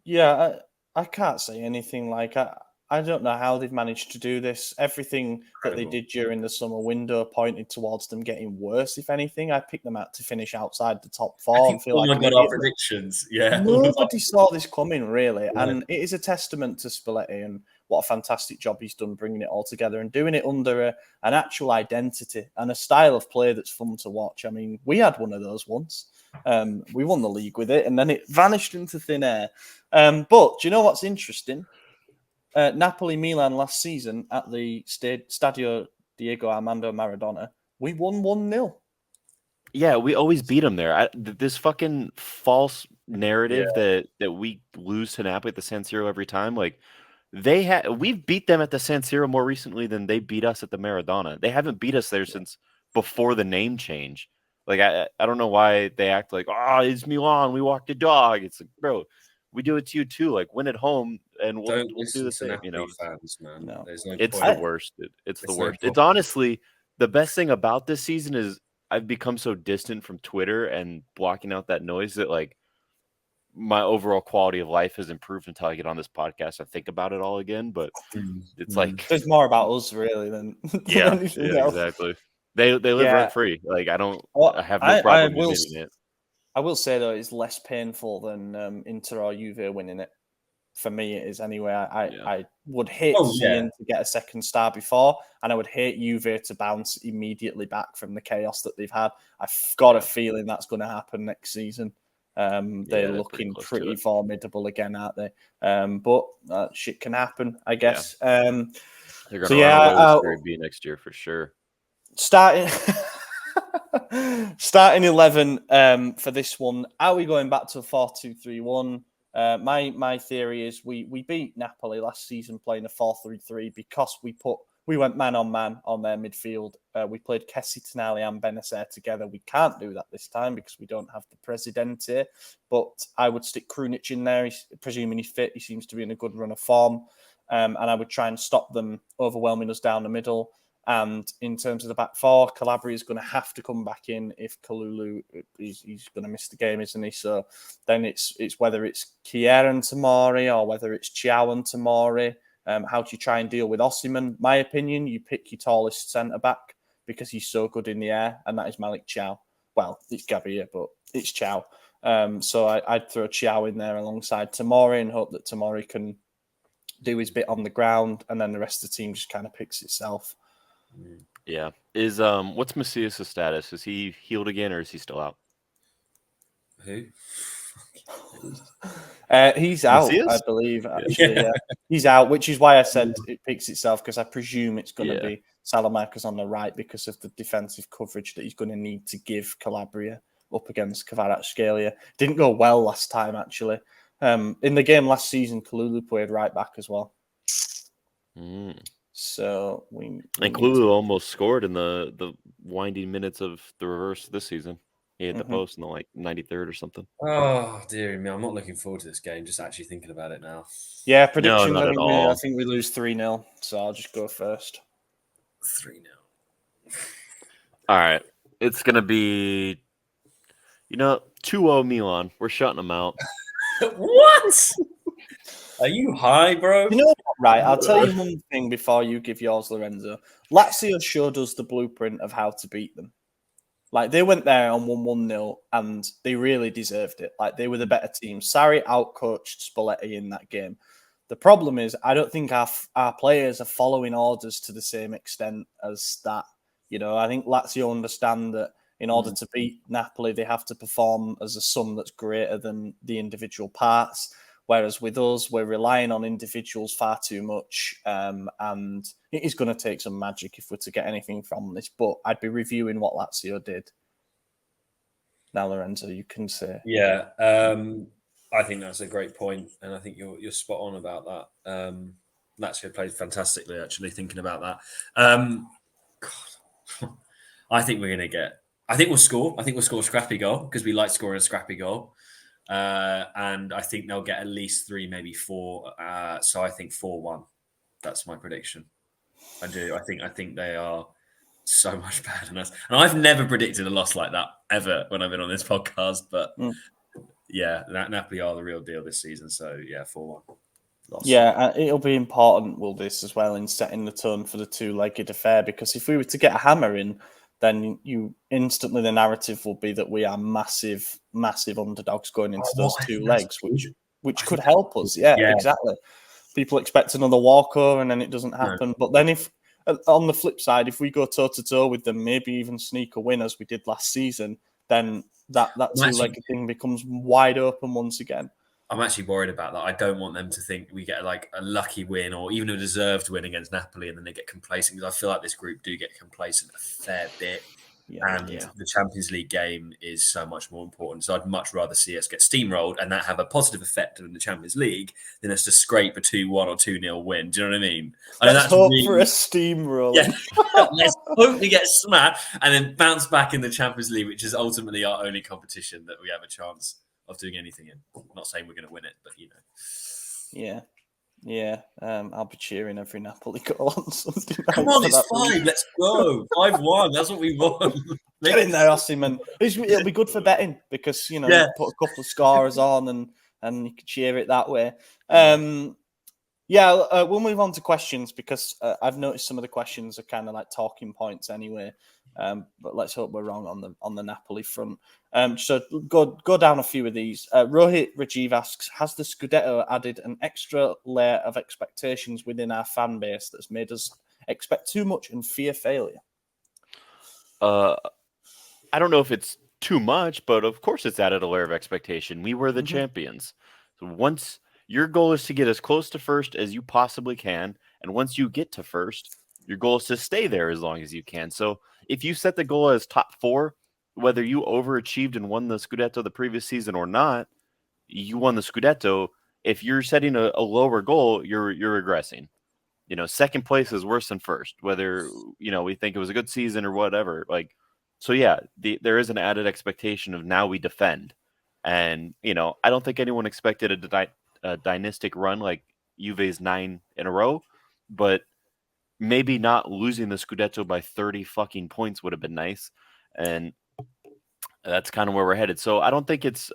S4: anyway.
S2: I can't say anything. Like I don't know how they've managed to do this. Everything that they
S4: Incredible.
S2: did during the summer window pointed towards them getting worse. If anything, I picked them out to finish outside the top four.
S4: I
S2: And
S4: think
S2: feel
S4: all
S2: like
S4: my
S2: an
S4: God, our
S2: idiot.
S4: predictions. Yeah.
S2: Nobody saw this coming, really.
S4: No.
S2: And it is a testament to Spalletti and what a fantastic job he's done bringing it all together and doing it under an actual identity and a style of play that's fun to watch. I mean, we had one of those once. We won the league with it, and then it vanished into thin air. But do you know what's interesting? Napoli-Milan last season at the Stadio Diego Armando Maradona, we won 1-0.
S3: Yeah, we always beat them there. This fucking false narrative that we lose to Napoli at the San Siro every time, like we've beat them at the San Siro more recently than they beat us at the Maradona. They haven't beat us there since before the name change. Like I don't know why they act like, oh, it's Milan, we walk the dog. It's like, bro, we do it to you too. Like win at home and we'll
S4: Don't
S3: do
S4: listen
S3: the
S4: to
S3: same.
S4: Napoli fans, man.
S2: No.
S4: There's no
S3: It's
S4: point.
S3: the worst. It's the
S4: There's no
S3: worst.
S4: point.
S3: It's honestly the best thing about this season is I've become so distant from Twitter and blocking out that noise that like my overall quality of life has improved until I get on this podcast. I think about it all again, but it's like
S2: There's more about us really than
S3: yeah,
S2: anything else.
S3: exactly. They live rent free. Like I have no problem admitting it.
S2: I will say though, it's less painful than Inter or Juve winning it. For me, it is anyway. I would hate to see Inter get a second star before, and I would hate Juve to bounce immediately back from the chaos that they've had. I've got a feeling that's going to happen next season. They're looking pretty formidable again, aren't they? But shit can happen, I guess.
S3: They're going to run away with Serie B next year for sure.
S2: Starting 11 for this one. Are we going back to a 4-2-3-1? My theory is we beat Napoli last season playing a 4-3-3 because we went man on man on their midfield. We played Kessie, Tonali and Benacer together. We can't do that this time because we don't have the Presidente. But I would stick Krunic in there. Presuming he's fit, he seems to be in a good run of form. And I would try and stop them overwhelming us down the middle. And in terms of the back four, Calabria is going to have to come back in if Kalulu he's going to miss the game, isn't he? So then it's whether it's Kier and Tomori or whether it's Chiao and Tomori. How do you try and deal with Osimhen? My opinion, you pick your tallest centre back because he's so good in the air, and that is Malik Chiao. Well, it's Gabia, but it's Chiao. So I'd throw Chiao in there alongside Tomori and hope that Tomori can do his bit on the ground, and then the rest of the team just kind of picks itself.
S3: Yeah. Is what's Macias' status? Is he healed again or is he still out?
S4: Who?
S2: He's out,
S3: Macias?
S2: I believe. Actually, yeah. He's out, which is why I said it picks itself because I presume it's going to be Salamanca's on the right because of the defensive coverage that he's going to need to give Calabria up against Kvaratskhelia. Didn't go well last time, actually. In the game last season, Kalulu played right back as well. So we
S3: Kalulu almost scored in the winding minutes of the reverse this season. He hit the post in the 93rd or something.
S4: Oh dear me, I'm not looking forward to this game. Just actually thinking about it now.
S2: Yeah, prediction.
S3: No, not at all.
S2: I think we lose 3-0. So I'll just go first.
S4: 3-0.
S3: All right, it's gonna be 2-0 Milan. We're shutting them out.
S4: What? Are you high, bro?
S2: You know what, right? I'll tell you one thing before you give yours, Lorenzo. Lazio showed us the blueprint of how to beat them. Like, they went there and won 1-0, and they really deserved it. Like, they were the better team. Sarri outcoached Spalletti in that game. The problem is, I don't think our players are following orders to the same extent as that. I think Lazio understand that in order to beat Napoli, they have to perform as a sum that's greater than the individual parts. Whereas with us, we're relying on individuals far too much. And it is going to take some magic if we're to get anything from this. But I'd be reviewing what Lazio did. Now, Lorenzo, you can say.
S4: Yeah, I think that's a great point. And I think you're spot on about that. Lazio played fantastically, actually, thinking about that. God. I think we're going to get... I think we'll score. I think we'll score a scrappy goal because we like scoring a scrappy goal. And I think they'll get at least 3, maybe 4. So I think 4-1. That's my prediction. I do. I think they are so much better than us. And I've never predicted a loss like that ever when I've been on this podcast. But yeah, Napoli are the real deal this season. So yeah, 4-1. Loss.
S2: Yeah, it'll be important, will this, as well, in setting the tone for the two-legged affair. Because if we were to get a hammer in, then instantly the narrative will be that we are massive, massive underdogs going into those two legs, which could help us. Yeah, exactly. People expect another walkover and then it doesn't happen. No. But then if, on the flip side, if we go toe-to-toe with them, maybe even sneak a win as we did last season, then that two-legged thing becomes wide open once again.
S4: I'm actually worried about that. I don't want them to think we get like a lucky win or even a deserved win against Napoli and then they get complacent, because I feel like this group do get complacent a fair bit. And the Champions League game is so much more important. So I'd much rather see us get steamrolled and that have a positive effect in the Champions League than us to scrape a 2-1 or 2-0 win. Do you know what I mean?
S2: Let's hope for a steamroll.
S4: Yeah. Let's hope we get smacked and then bounce back in the Champions League, which is ultimately our only competition that we have a chance of doing anything in. I'm not saying we're going to win it, but
S2: Yeah. Yeah, I'll be cheering every Napoli goal on Sunday night.
S4: Come on, it's 5. Let's go. 5-1. That's what we want.
S2: Get in there, Osimhen. It'll be good for betting because, you put a couple of scorers on and you can cheer it that way. We'll move on to questions because I've noticed some of the questions are kind of like talking points anyway. But let's hope we're wrong on the Napoli front. So go down a few of these. Rohit Rajiv asks, has the Scudetto added an extra layer of expectations within our fan base that's made us expect too much and fear failure?
S3: I don't know if it's too much, but of course it's added a layer of expectation. We were the champions. So once your goal is to get as close to first as you possibly can, and once you get to first, your goal is to stay there as long as you can. So if you set the goal as top 4, whether you overachieved and won the Scudetto the previous season or not, you won the Scudetto. If you're setting a lower goal, you're regressing. Second place is worse than first, whether, we think it was a good season or whatever. There is an added expectation of now we defend. And, I don't think anyone expected a dynastic run like Juve's 9 in a row, but maybe not losing the Scudetto by 30 fucking points would have been nice. And that's kind of where we're headed. So I don't think it's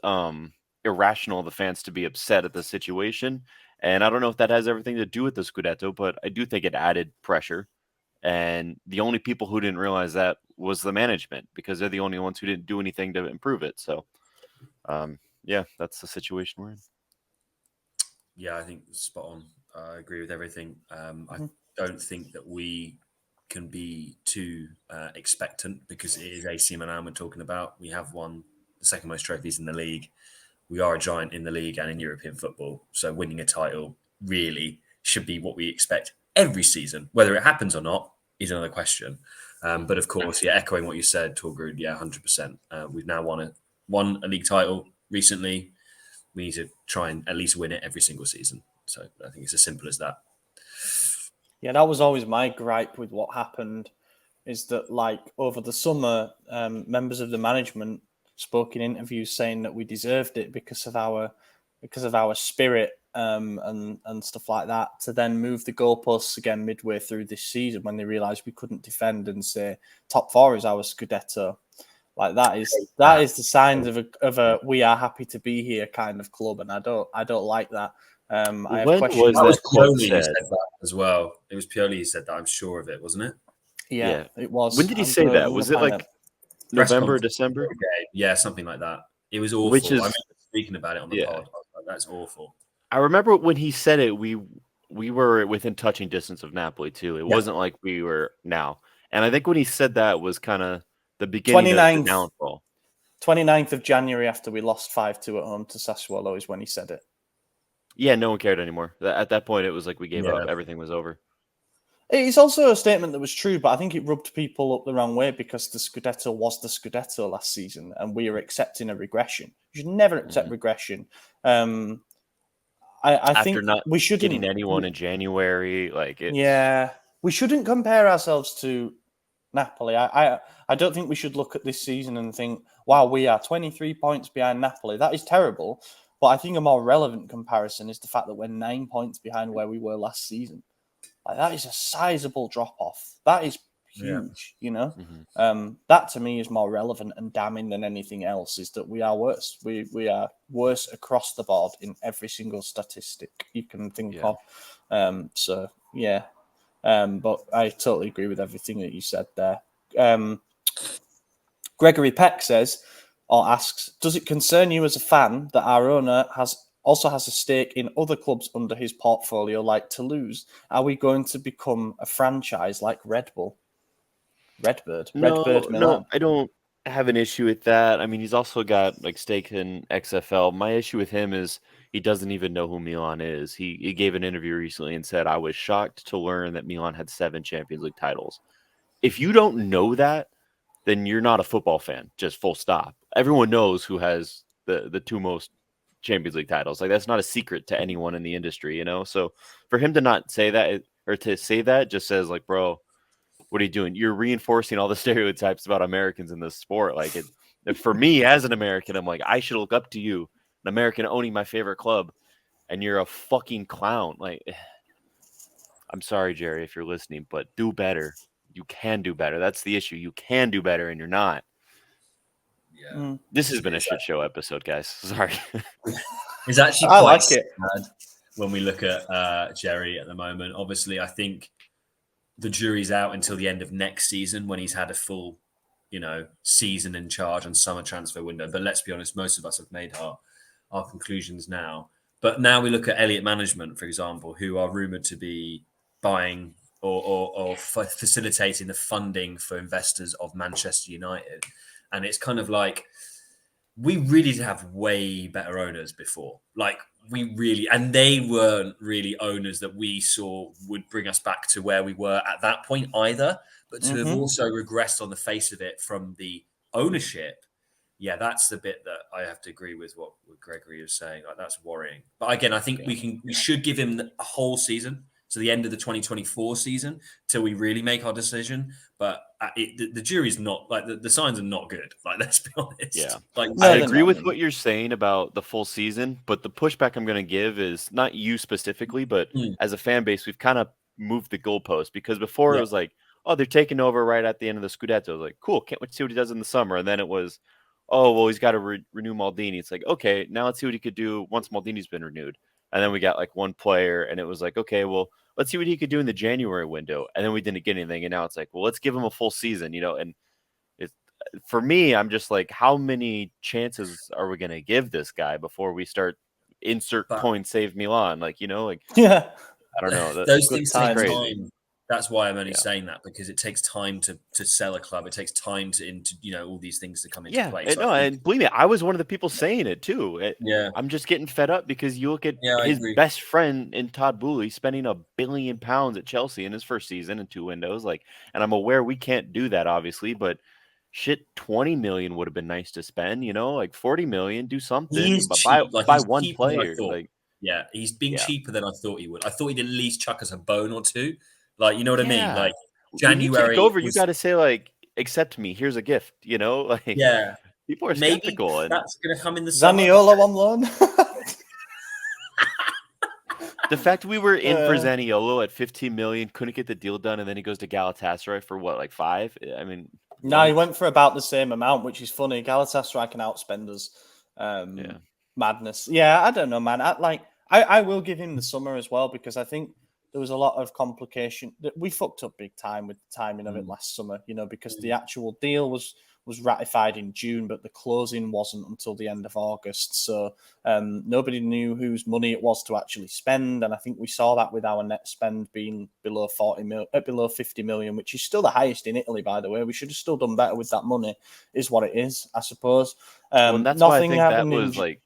S3: irrational of the fans to be upset at the situation. And I don't know if that has everything to do with the Scudetto, but I do think it added pressure. And the only people who didn't realize that was the management because they're the only ones who didn't do anything to improve it. So, that's the situation we're in.
S4: Yeah, I think spot on. I agree with everything. I don't think that we can be too expectant because it is AC Milan we're talking about. We have won the second most trophies in the league. We are a giant in the league and in European football. So winning a title really should be what we expect every season. Whether it happens or not is another question. But of course, echoing what you said, Torgrud, 100%. We've now won a league title recently. We need to try and at least win it every single season. So I think it's as simple as that.
S2: Yeah, that was always my gripe with what happened is that, over the summer, members of the management spoke in interviews saying that we deserved it because of our spirit and stuff like that, to then move the goalposts again midway through this season when they realised we couldn't defend and say top 4 is our Scudetto. That is the signs of a we are happy to be here kind of club, and I don't like that. I have questions.
S4: That was Pioli who said that as well. It was Pioli who said that. I'm sure of it, wasn't it?
S2: Yeah, it was.
S3: When did he say that? Was it November, December?
S4: Yeah, something like that. It was awful. I remember speaking about it on the pod. That's awful.
S3: I remember when he said it, we were within touching distance of Napoli too. It wasn't like we were now. And I think when he said that was kind of the beginning of the downfall.
S2: 29th of January after we lost 5-2 at home to Sassuolo is when he said it.
S3: Yeah, no one cared anymore. At that point, it was like we gave up. Everything was over.
S2: It's also a statement that was true, but I think it rubbed people up the wrong way because the Scudetto was the Scudetto last season and we were accepting a regression. You should never accept regression. I think
S3: not
S2: we shouldn't
S3: getting anyone in January.
S2: We shouldn't compare ourselves to Napoli. I don't think we should look at this season and think, wow, we are 23 points behind Napoli. That is terrible. But I think a more relevant comparison is the fact that we're 9 points behind where we were last season. That is a sizable drop-off. That is huge, That to me is more relevant and damning than anything else, is that we are worse. We are worse across the board in every single statistic you can think of. But I totally agree with everything that you said there. Gregory Peck asks, does it concern you as a fan that our owner also has a stake in other clubs under his portfolio like Toulouse? Are we going to become a franchise like Red Bull? Redbird Milan.
S3: No, I don't have an issue with that. I mean, he's also got stake in XFL. My issue with him is he doesn't even know who Milan is. He gave an interview recently and said, I was shocked to learn that Milan had 7 Champions League titles. If you don't know that, then you're not a football fan, just full stop. Everyone knows who has the two most Champions League titles. Like, that's not a secret to anyone in the industry, you know? So for him to not say that, or to say that, just says like, bro, what are you doing? You're reinforcing all the stereotypes about Americans in this sport. Like, for me as an American, I'm like, I should look up to you, an American owning my favorite club, and you're a fucking clown. Like, I'm sorry, Jerry, if you're listening, but do better. You can do better. That's the issue. You can do better, and you're not.
S4: Yeah.
S3: This has been a shit show episode, guys. Sorry.
S4: It's actually
S2: I
S4: quite
S2: like it.
S4: sad when we look at Jerry at the moment. Obviously, I think the jury's out until the end of next season when he's had a full, season in charge and summer transfer window. But let's be honest, most of us have made our conclusions now. But now we look at Elliott Management, for example, who are rumored to be buying or facilitating the funding for investors of Manchester United. And it's kind of like, we really did have way better owners before. Like, and they weren't really owners that we saw would bring us back to where we were at that point either. But to have also regressed on the face of it from the ownership, yeah, that's the bit that I have to agree with what Gregory is saying. Like, that's worrying. But again, I think we should give him a whole season, to the end of the 2024 season, till we really make our decision. But the jury's not, like, the signs are not good. Like, let's be honest.
S3: Yeah.
S4: Like,
S3: I agree with what you're saying about the full season, but the pushback I'm going to give is not you specifically, but as a fan base, we've kind of moved the goalpost, because before it was like, oh, they're taking over right at the end of the Scudetto. I was like, cool, can't wait to see what he does in the summer. And then it was, oh, well, he's got to renew Maldini. It's like, okay, now let's see what he could do once Maldini's been renewed. And then we got like one player, and it was like, okay, well, let's see what he could do in the January window. And then we didn't get anything. And now it's like, well, let's give him a full season, and it's, for me, I'm just like, how many chances are we going to give this guy before we start insert coin save Milan? Like,
S2: Yeah.
S3: I don't know.
S4: Those things take
S3: crazy.
S4: time. That's why I'm only saying that, because it takes time to sell a club. It takes time to all these things to come into place.
S3: And believe me, I was one of the people saying it too. I'm just getting fed up, because you look at his best friend in Todd Boehly spending £1 billion at Chelsea in his first season in 2 windows. Like, and I'm aware we can't do that, obviously, but shit, 20 million would have been nice to spend. Like 40 million, do something. But buy one player. Like,
S4: yeah, he's been cheaper than I thought he would. I thought he'd at least chuck us a bone or two. Like, you know what I mean? Like, January.
S3: When you take over, you got to say, like, accept me. Here's a gift. Like, people are skeptical.
S4: Maybe that's going to come in the summer.
S2: Zaniolo on loan.
S3: The fact we were in for Zaniolo at 15 million, couldn't get the deal done, and then he goes to Galatasaray for what, like 5? I mean,
S2: no, he went for about the same amount, which is funny. Galatasaray can outspend us. Madness. Yeah, I don't know, man. I will give him the summer as well, because I think there was a lot of complication. We fucked up big time with the timing of it last summer, because the actual deal was ratified in June, but the closing wasn't until the end of August. So nobody knew whose money it was to actually spend. And I think we saw that with our net spend being below 50 million, which is still the highest in Italy, by the way. We should have still done better with that money, is what it is, I suppose.
S3: And that's why I think that was like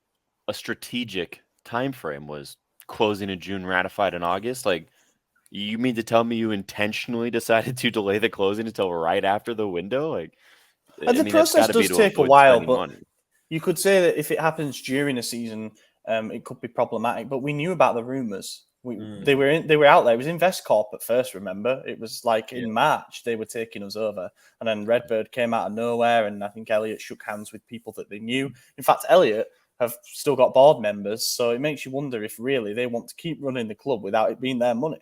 S3: a strategic time frame, was closing in June, ratified in August. Like, you mean to tell me you intentionally decided to delay the closing until right after the window? Like,
S2: the process does take a while, but you could say that if it happens during a season, it could be problematic. But we knew about the rumors. They were out there. It was InvestCorp at first. Remember, it was like in March they were taking us over, and then Redbird came out of nowhere, and I think Elliott shook hands with people that they knew. In fact, Elliott have still got board members, so it makes you wonder if really they want to keep running the club without it being their money.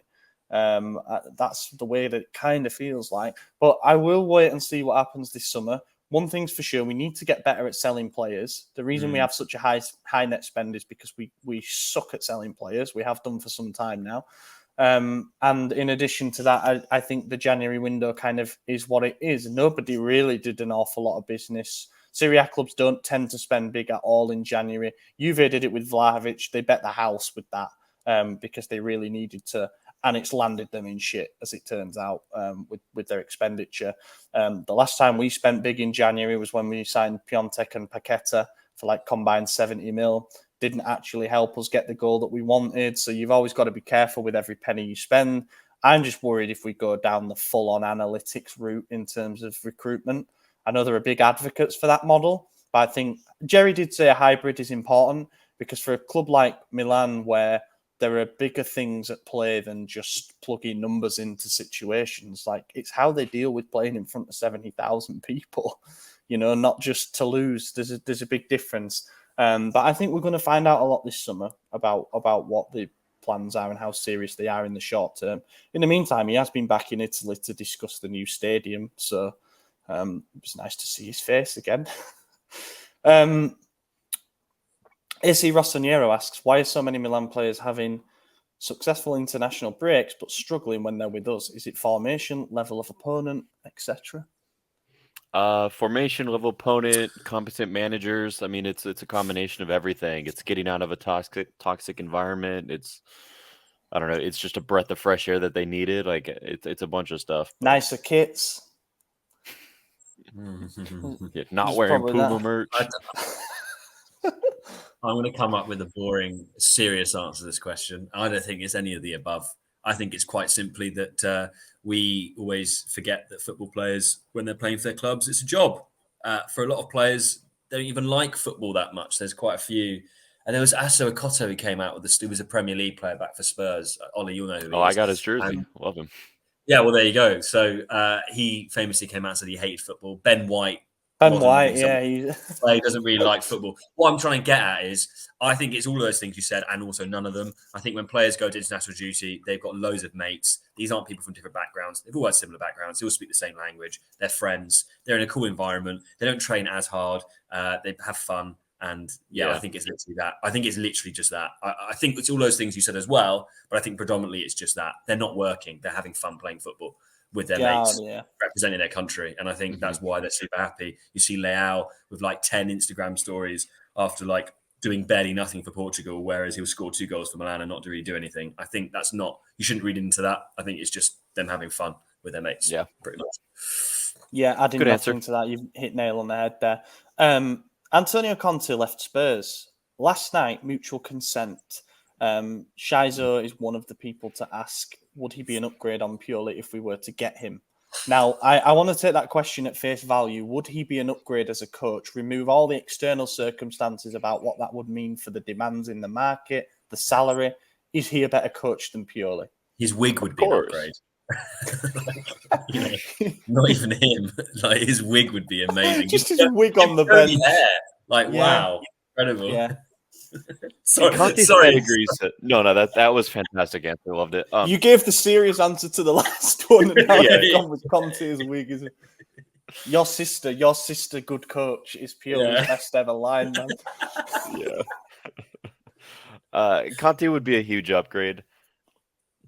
S2: That's the way that it kind of feels like. But I will wait and see what happens this summer. One thing's for sure, we need to get better at selling players. The reason we have such a high net spend is because we suck at selling players. We have done for some time now. And in addition to that, I think the January window kind of is what it is. Nobody really did an awful lot of business. Serie A clubs don't tend to spend big at all in January. Juve did it with Vlahovic. They bet the house with that because they really needed to. And it's landed them in shit, as it turns out, with their expenditure. The last time we spent big in January was when we signed Piontek and Paqueta for like combined 70 mil. Didn't actually help us get the goal that we wanted. So you've always got to be careful with every penny you spend. I'm just worried if we go down the full-on analytics route in terms of recruitment. I know there are big advocates for that model, but I think Jerry did say a hybrid is important because for a club like Milan, where there are bigger things at play than just plugging numbers into situations, like it's how they deal with playing in front of 70,000 people, not just to lose. There's a big difference. But I think we're going to find out a lot this summer about what the plans are and how serious they are in the short term. In the meantime, he has been back in Italy to discuss the new stadium, so it was nice to see his face again. AC Rossoniero asks, why are so many Milan players having successful international breaks but struggling when they're with us? Is it formation, level of opponent, etc.?
S3: Formation, level opponent, competent managers. I mean, it's a combination of everything. It's getting out of a toxic environment. I don't know. It's just a breath of fresh air that they needed. Like it's a bunch of stuff.
S2: Nicer kits.
S3: Not
S2: Just
S3: wearing
S2: probably
S3: Puma
S2: that.
S3: merch.
S4: I'm going to come up with a boring, serious answer to this question. I don't think it's any of the above. I think it's quite simply that we always forget that football players, when they're playing for their clubs, it's a job. For a lot of players, they don't even like football that much. There's quite a few. And there was Asso Okoto who came out with this. He was a Premier League player back for Spurs. Ollie, you'll know who he is.
S3: I got his jersey. Love him.
S4: Yeah, well, there you go. So he famously came out and said he hated football. Ben White,
S2: yeah.
S4: He doesn't really like football. What I'm trying to get at is, I think it's all those things you said, and also none of them. I think when players go to international duty, they've got loads of mates. These aren't people from different backgrounds. They've all had similar backgrounds. They all speak the same language. They're friends. They're in a cool environment. They don't train as hard. They have fun. And I think it's literally that. I think it's literally just that. I think it's all those things you said as well, but I think predominantly it's just that. They're not working. They're having fun playing football with their mates, representing their country. And I think that's why they're super happy. You see Leao with like 10 Instagram stories after like doing barely nothing for Portugal, whereas he'll score 2 goals for Milan and not really do anything. I think that's not, you shouldn't read into that. I think it's just them having fun with their mates.
S3: Yeah,
S4: pretty much.
S2: Yeah, adding nothing to that, you've hit nail on the head there. Antonio Conte left Spurs last night, mutual consent. Shizo is one of the people to ask, would he be an upgrade on Pioli if we were to get him? Now, I want to take that question at face value. Would he be an upgrade as a coach? Remove all the external circumstances about what that would mean for the demands in the market, the salary. Is he a better coach than Pioli?
S4: His wig would be an upgrade. Not even him. Like his wig would be amazing.
S2: Just his wig on the bench.
S4: Hair. Wow, incredible.
S2: Yeah.
S4: sorry.
S3: No, that was fantastic answer. Loved it.
S2: You gave the serious answer to the last one, and now you've gone with Conte's wig, isn't it? Your sister, good coach, is Pioli's best ever line, man.
S3: Conte would be a huge upgrade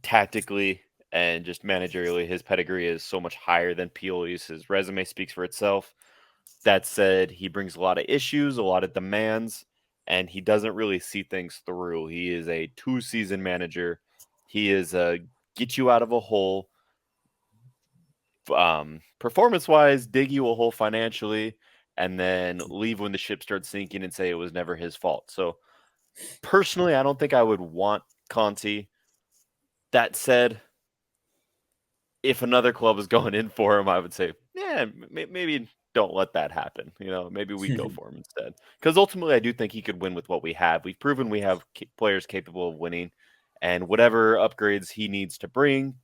S3: tactically and just managerially. His pedigree is so much higher than Pioli's. His resume speaks for itself. That said, he brings a lot of issues, a lot of demands, and he doesn't really see things through. He is a 2-season manager. He is a get you out of a hole, performance-wise, dig you a hole financially, and then leave when the ship starts sinking and say it was never his fault. So personally, I don't think I would want Conte. That said, if another club is going in for him, I would say, maybe don't let that happen. Maybe we go for him instead. Because ultimately, I do think he could win with what we have. We've proven we have players capable of winning. And whatever upgrades he needs to bring,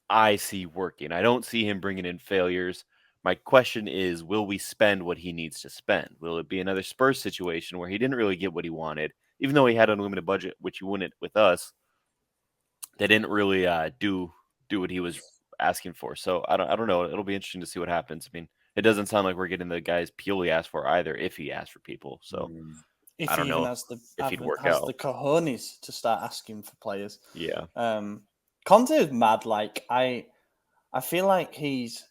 S3: I see working. I don't see him bringing in failures. My question is, will we spend what he needs to spend? Will it be another Spurs situation where he didn't really get what he wanted, even though he had an unlimited budget, which he wouldn't with us? They didn't really do what he was asking for. So I don't know. It'll be interesting to see what happens. I mean, it doesn't sound like we're getting the guys Pioli asked for either, if he asked for people. So
S2: if
S3: I don't know
S2: if he'd work out. The cojones to start asking for players.
S3: Yeah.
S2: Conte is mad. Like I feel like he's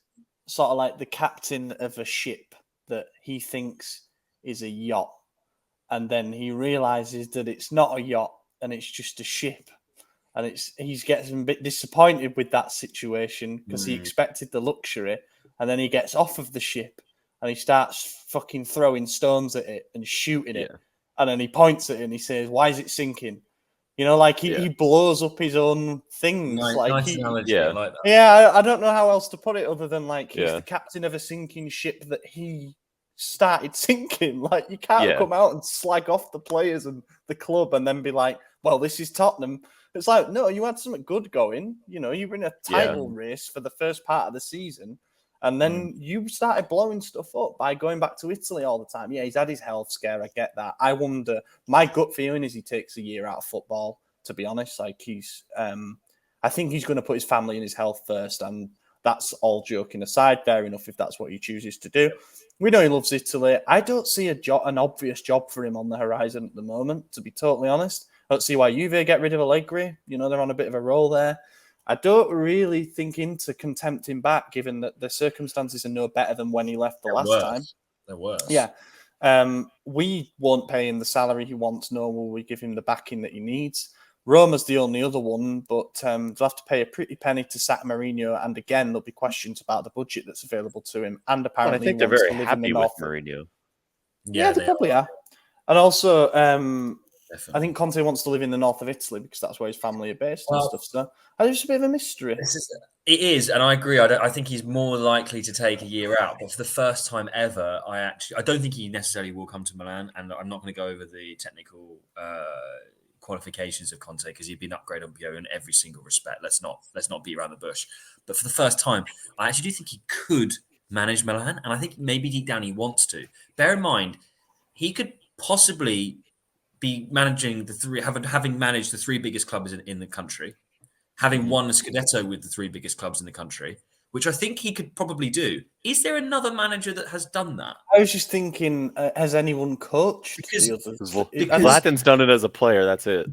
S2: sort of like the captain of a ship that he thinks is a yacht, and then he realizes that it's not a yacht and it's just a ship. And he's getting a bit disappointed with that situation because he expected the luxury, and then he gets off of the ship and he starts fucking throwing stones at it and shooting it. And then he points at it and he says, "Why is it sinking?" You know, like he blows up his own things.
S4: Nice analogy. I like that.
S2: Yeah, I don't know how else to put it other than like he's the captain of a sinking ship that he started sinking. Like you can't come out and slag off the players and the club and then be like, well, this is Tottenham. It's like, no, you had something good going. You know, you were in a title race for the first part of the season. And then you started blowing stuff up by going back to Italy all the time. Yeah, he's had his health scare. I get that. I wonder. My gut feeling is he takes a year out of football, to be honest. Like I think he's going to put his family and his health first. And that's all joking aside. Fair enough if that's what he chooses to do. We know he loves Italy. I don't see an obvious job for him on the horizon at the moment, to be totally honest. I don't see why Juve get rid of Allegri. You know, they're on a bit of a roll there. I don't really think Inter can tempt him back, given that the circumstances are no better than when he left the last time.
S4: They're worse.
S2: Yeah. We won't pay him the salary he wants, nor will we give him the backing that he needs. Roma's the only other one, but they'll have to pay a pretty penny to sack Mourinho, and again, there'll be questions about the budget that's available to him. And apparently,
S3: I think they're very happy with Mourinho.
S2: Yeah, they probably are. And also, I think Conte wants to live in the north of Italy because that's where his family are based and stuff. So I think it's a bit of a mystery.
S4: It is, and I agree. I think he's more likely to take a year out. But for the first time ever, I don't think he necessarily will come to Milan. And I'm not going to go over the technical qualifications of Conte because he'd been upgraded on Pio in every single respect. Let's not beat around the bush. But for the first time, I actually do think he could manage Milan, and I think maybe deep down he wants to. Bear in mind, he could possibly be managing having managed the three biggest clubs in the country, having won a Scudetto with the three biggest clubs in the country, which I think he could probably do. Is there another manager that has done that?
S2: I was just thinking, has anyone coached the others?
S3: Zlatan's done it as a player. That's it.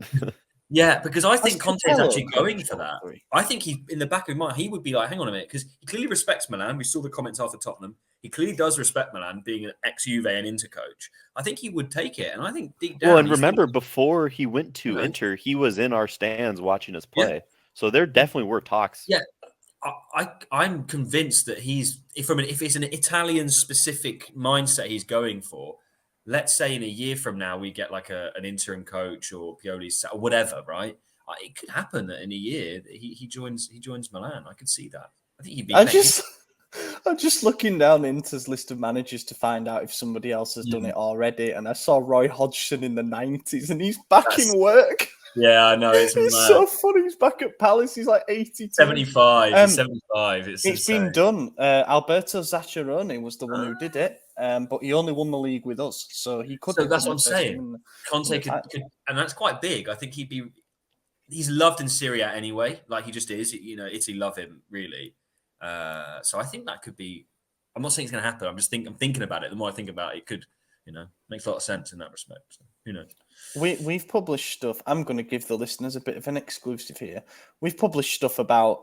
S4: Yeah, because I think Conte is actually going for that. I think he, in the back of his mind, he would be like, hang on a minute, because he clearly respects Milan. We saw the comments after Tottenham. He clearly does respect Milan, being an ex-Juve and Inter coach. I think he would take it, and I think deep down...
S3: Well, and remember, before he went to Inter, he was in our stands watching us play. Yeah. So there definitely were talks.
S4: Yeah, I'm convinced that if it's an Italian-specific mindset he's going for, let's say in a year from now we get like an interim coach or Pioli's or whatever, right? It could happen that in a year he joins Milan. I could see that. I think he'd be.
S2: I'm just looking down Inter's list of managers to find out if somebody else has done it already, and I saw Roy Hodgson in the 90s, and he's back in work.
S4: Yeah, I know. It's
S2: so funny. He's back at Palace. He's like 82.
S4: 75. He's 75. It's
S2: been done. Alberto Zaccheroni was the one who did it, but he only won the league with us, so he could.
S4: So that's what I'm saying. Conte could, and that's quite big. I think he's loved in Serie A anyway, like he just is. You know, Italy love him really. So I think that could be. I'm not saying it's going to happen. I'm thinking about it. The more I think about it, it could, makes a lot of sense in that respect. So, who knows?
S2: We've published stuff. I'm going to give the listeners a bit of an exclusive here. We've published stuff about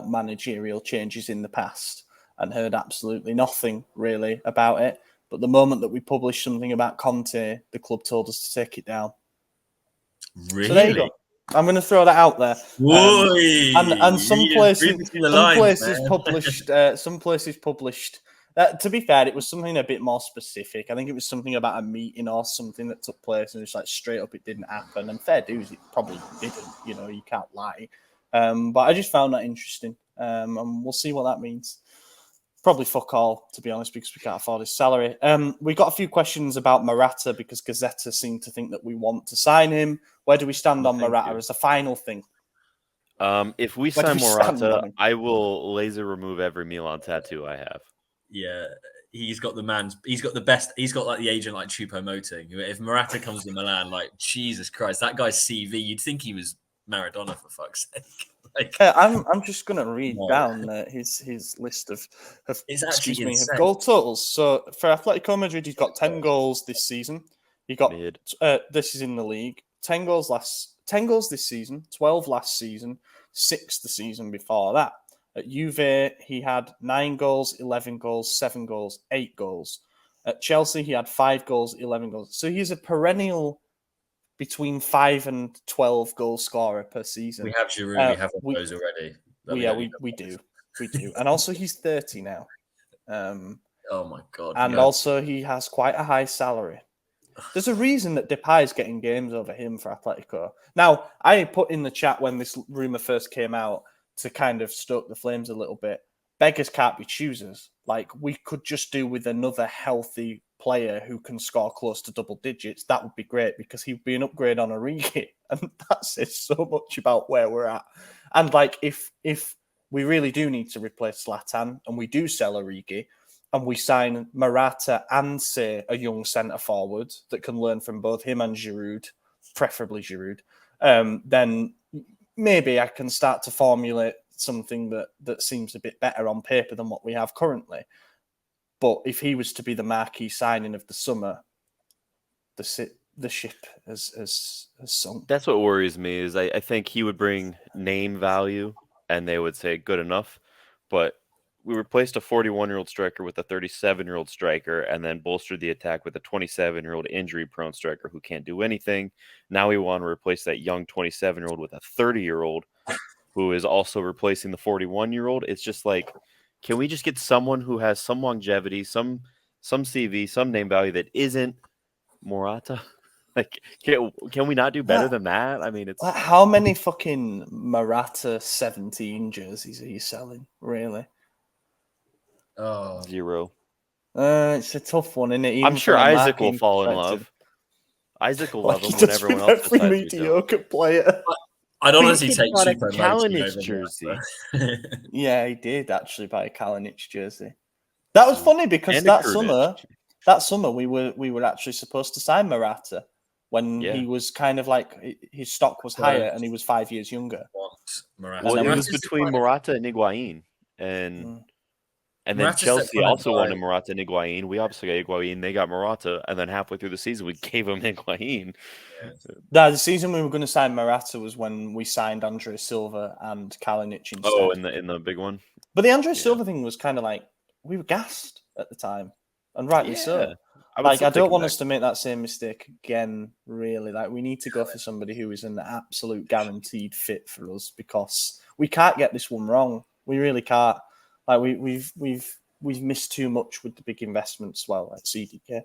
S2: managerial changes in the past and heard absolutely nothing really about it. But the moment that we published something about Conte, the club told us to take it down.
S4: Really?
S2: So there you go. I'm going to throw that out there. And some places published. To be fair, it was something a bit more specific. I think it was something about a meeting or something that took place, and it's like straight up, it didn't happen. And fair dues, it probably didn't. You can't lie. But I just found that interesting, and we'll see what that means. Probably fuck all, to be honest, because we can't afford his salary. We got a few questions about Morata because Gazzetta seemed to think that we want to sign him. Where do we stand on Morata as a final thing?
S3: If we sign Morata, I will laser remove every Milan tattoo I have.
S4: Yeah, he's got the best. He's got like the agent like Choupo-Moting. If Morata comes to Milan, like Jesus Christ, that guy's CV, you'd think he was Maradona for fuck's sake.
S2: I'm just going to read down his list of goal totals. So for Atletico Madrid, he's got 10 goals this season. He got this is in the league. 10 goals this season, 12 last season, 6 the season before that. At Juve, he had 9 goals, 11 goals, 7 goals, 8 goals. At Chelsea, he had 5 goals, 11 goals. So he's a perennial between 5 and 12 goal scorer per season.
S4: We have Giroud. We have those already.
S2: We do. And also, he's 30 now.
S4: Oh my God.
S2: And also, he has quite a high salary. There's a reason that Depay's getting games over him for Atletico. Now, I put in the chat when this rumour first came out to kind of stoke the flames a little bit. Beggars can't be choosers. Like, we could just do with another healthy player who can score close to double digits. That would be great because he'd be an upgrade on Origi. And that says so much about where we're at. And like, if we really do need to replace Zlatan and we do sell Origi and we sign Morata and, say, a young centre-forward that can learn from both him and Giroud, preferably Giroud, then maybe I can start to formulate something that seems a bit better on paper than what we have currently. But if he was to be the marquee signing of the summer, the ship has sunk.
S3: That's what worries me is I think he would bring name value and they would say good enough. But we replaced a 41-year-old striker with a 37-year-old striker and then bolstered the attack with a 27-year-old injury-prone striker who can't do anything. Now we want to replace that young 27-year-old with a 30-year-old who is also replacing the 41-year-old. It's just like, can we just get someone who has some longevity, some CV, some name value that isn't Morata? Like, can we not do better than that? I mean, it's
S2: how many fucking Morata 17 jerseys are you selling, really?
S4: Oh,
S3: 0.
S2: It's a tough one, isn't it? Even
S3: I'm sure
S2: from a
S3: Isaac will
S2: marketing
S3: fall in
S2: perspective.
S3: love. Isaac will
S2: Like
S3: love him
S2: he
S3: when
S2: does
S3: everyone
S2: with
S3: else
S2: every
S3: decides we don't.
S2: mediocre player.
S4: I'd honestly
S3: He
S4: take
S3: bought a
S4: Choupo-Moting
S3: Kalinic
S4: over
S3: jersey.
S4: Morata.
S2: Yeah, he did actually buy a Kalinic jersey. That was funny because
S3: And a
S2: that
S3: Krunic.
S2: summer we were actually supposed to sign Morata when
S3: Yeah.
S2: he was kind of like his stock was higher and he was 5 years younger.
S4: What? Morata.
S3: Well, it was
S4: Morata's
S3: between
S4: the kind
S3: Morata and Higuain, and then
S4: Morata's that
S3: Chelsea
S4: kind of
S3: also
S4: guy-
S3: wanted Morata and Higuain. We obviously got Higuain. They got Morata, and then halfway through the season, we gave him Higuain.
S2: The season we were going to sign Morata was when we signed Andre Silva and Kalinic instead.
S3: Oh, in the big one.
S2: But the Andre Silva thing was kind of like, we were gassed at the time, and rightly so. I don't want us to make that same mistake again, really. Like, we need to go for somebody who is an absolute guaranteed fit for us because we can't get this one wrong. We really can't. Like, we've missed too much with the big investments, well, at CDK.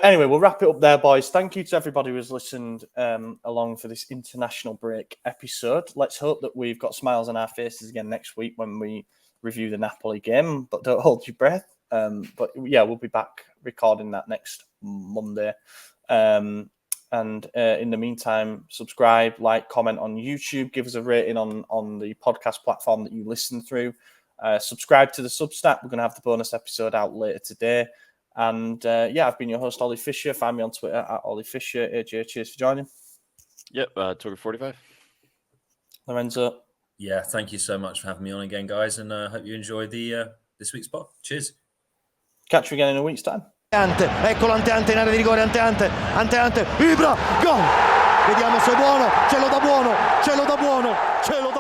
S2: Anyway, we'll wrap it up there, boys. Thank you to everybody who's listened along for this international break episode. Let's hope that we've got smiles on our faces again next week when we review the Napoli game, but don't hold your breath. But yeah, we'll be back recording that next Monday. And in the meantime, subscribe, like, comment on YouTube, give us a rating on the podcast platform that you listen through. Subscribe to the Substack. We're going to have the bonus episode out later today. And I've been your host, Ollie Fisher. Find me on Twitter at Ollie Fisher. AJ, cheers for joining.
S3: Yep, Twitter 45.
S2: Lorenzo.
S4: Yeah, thank you so much for having me on again, guys, and I hope you enjoyed the this week's pod. Cheers.
S2: Catch you again in a week's time.
S1: Eccolo Ante in area di rigore, Ante, Ibra, gol! Vediamo se è buono, ce lo dà buono, ce lo dà buono, ce lo dà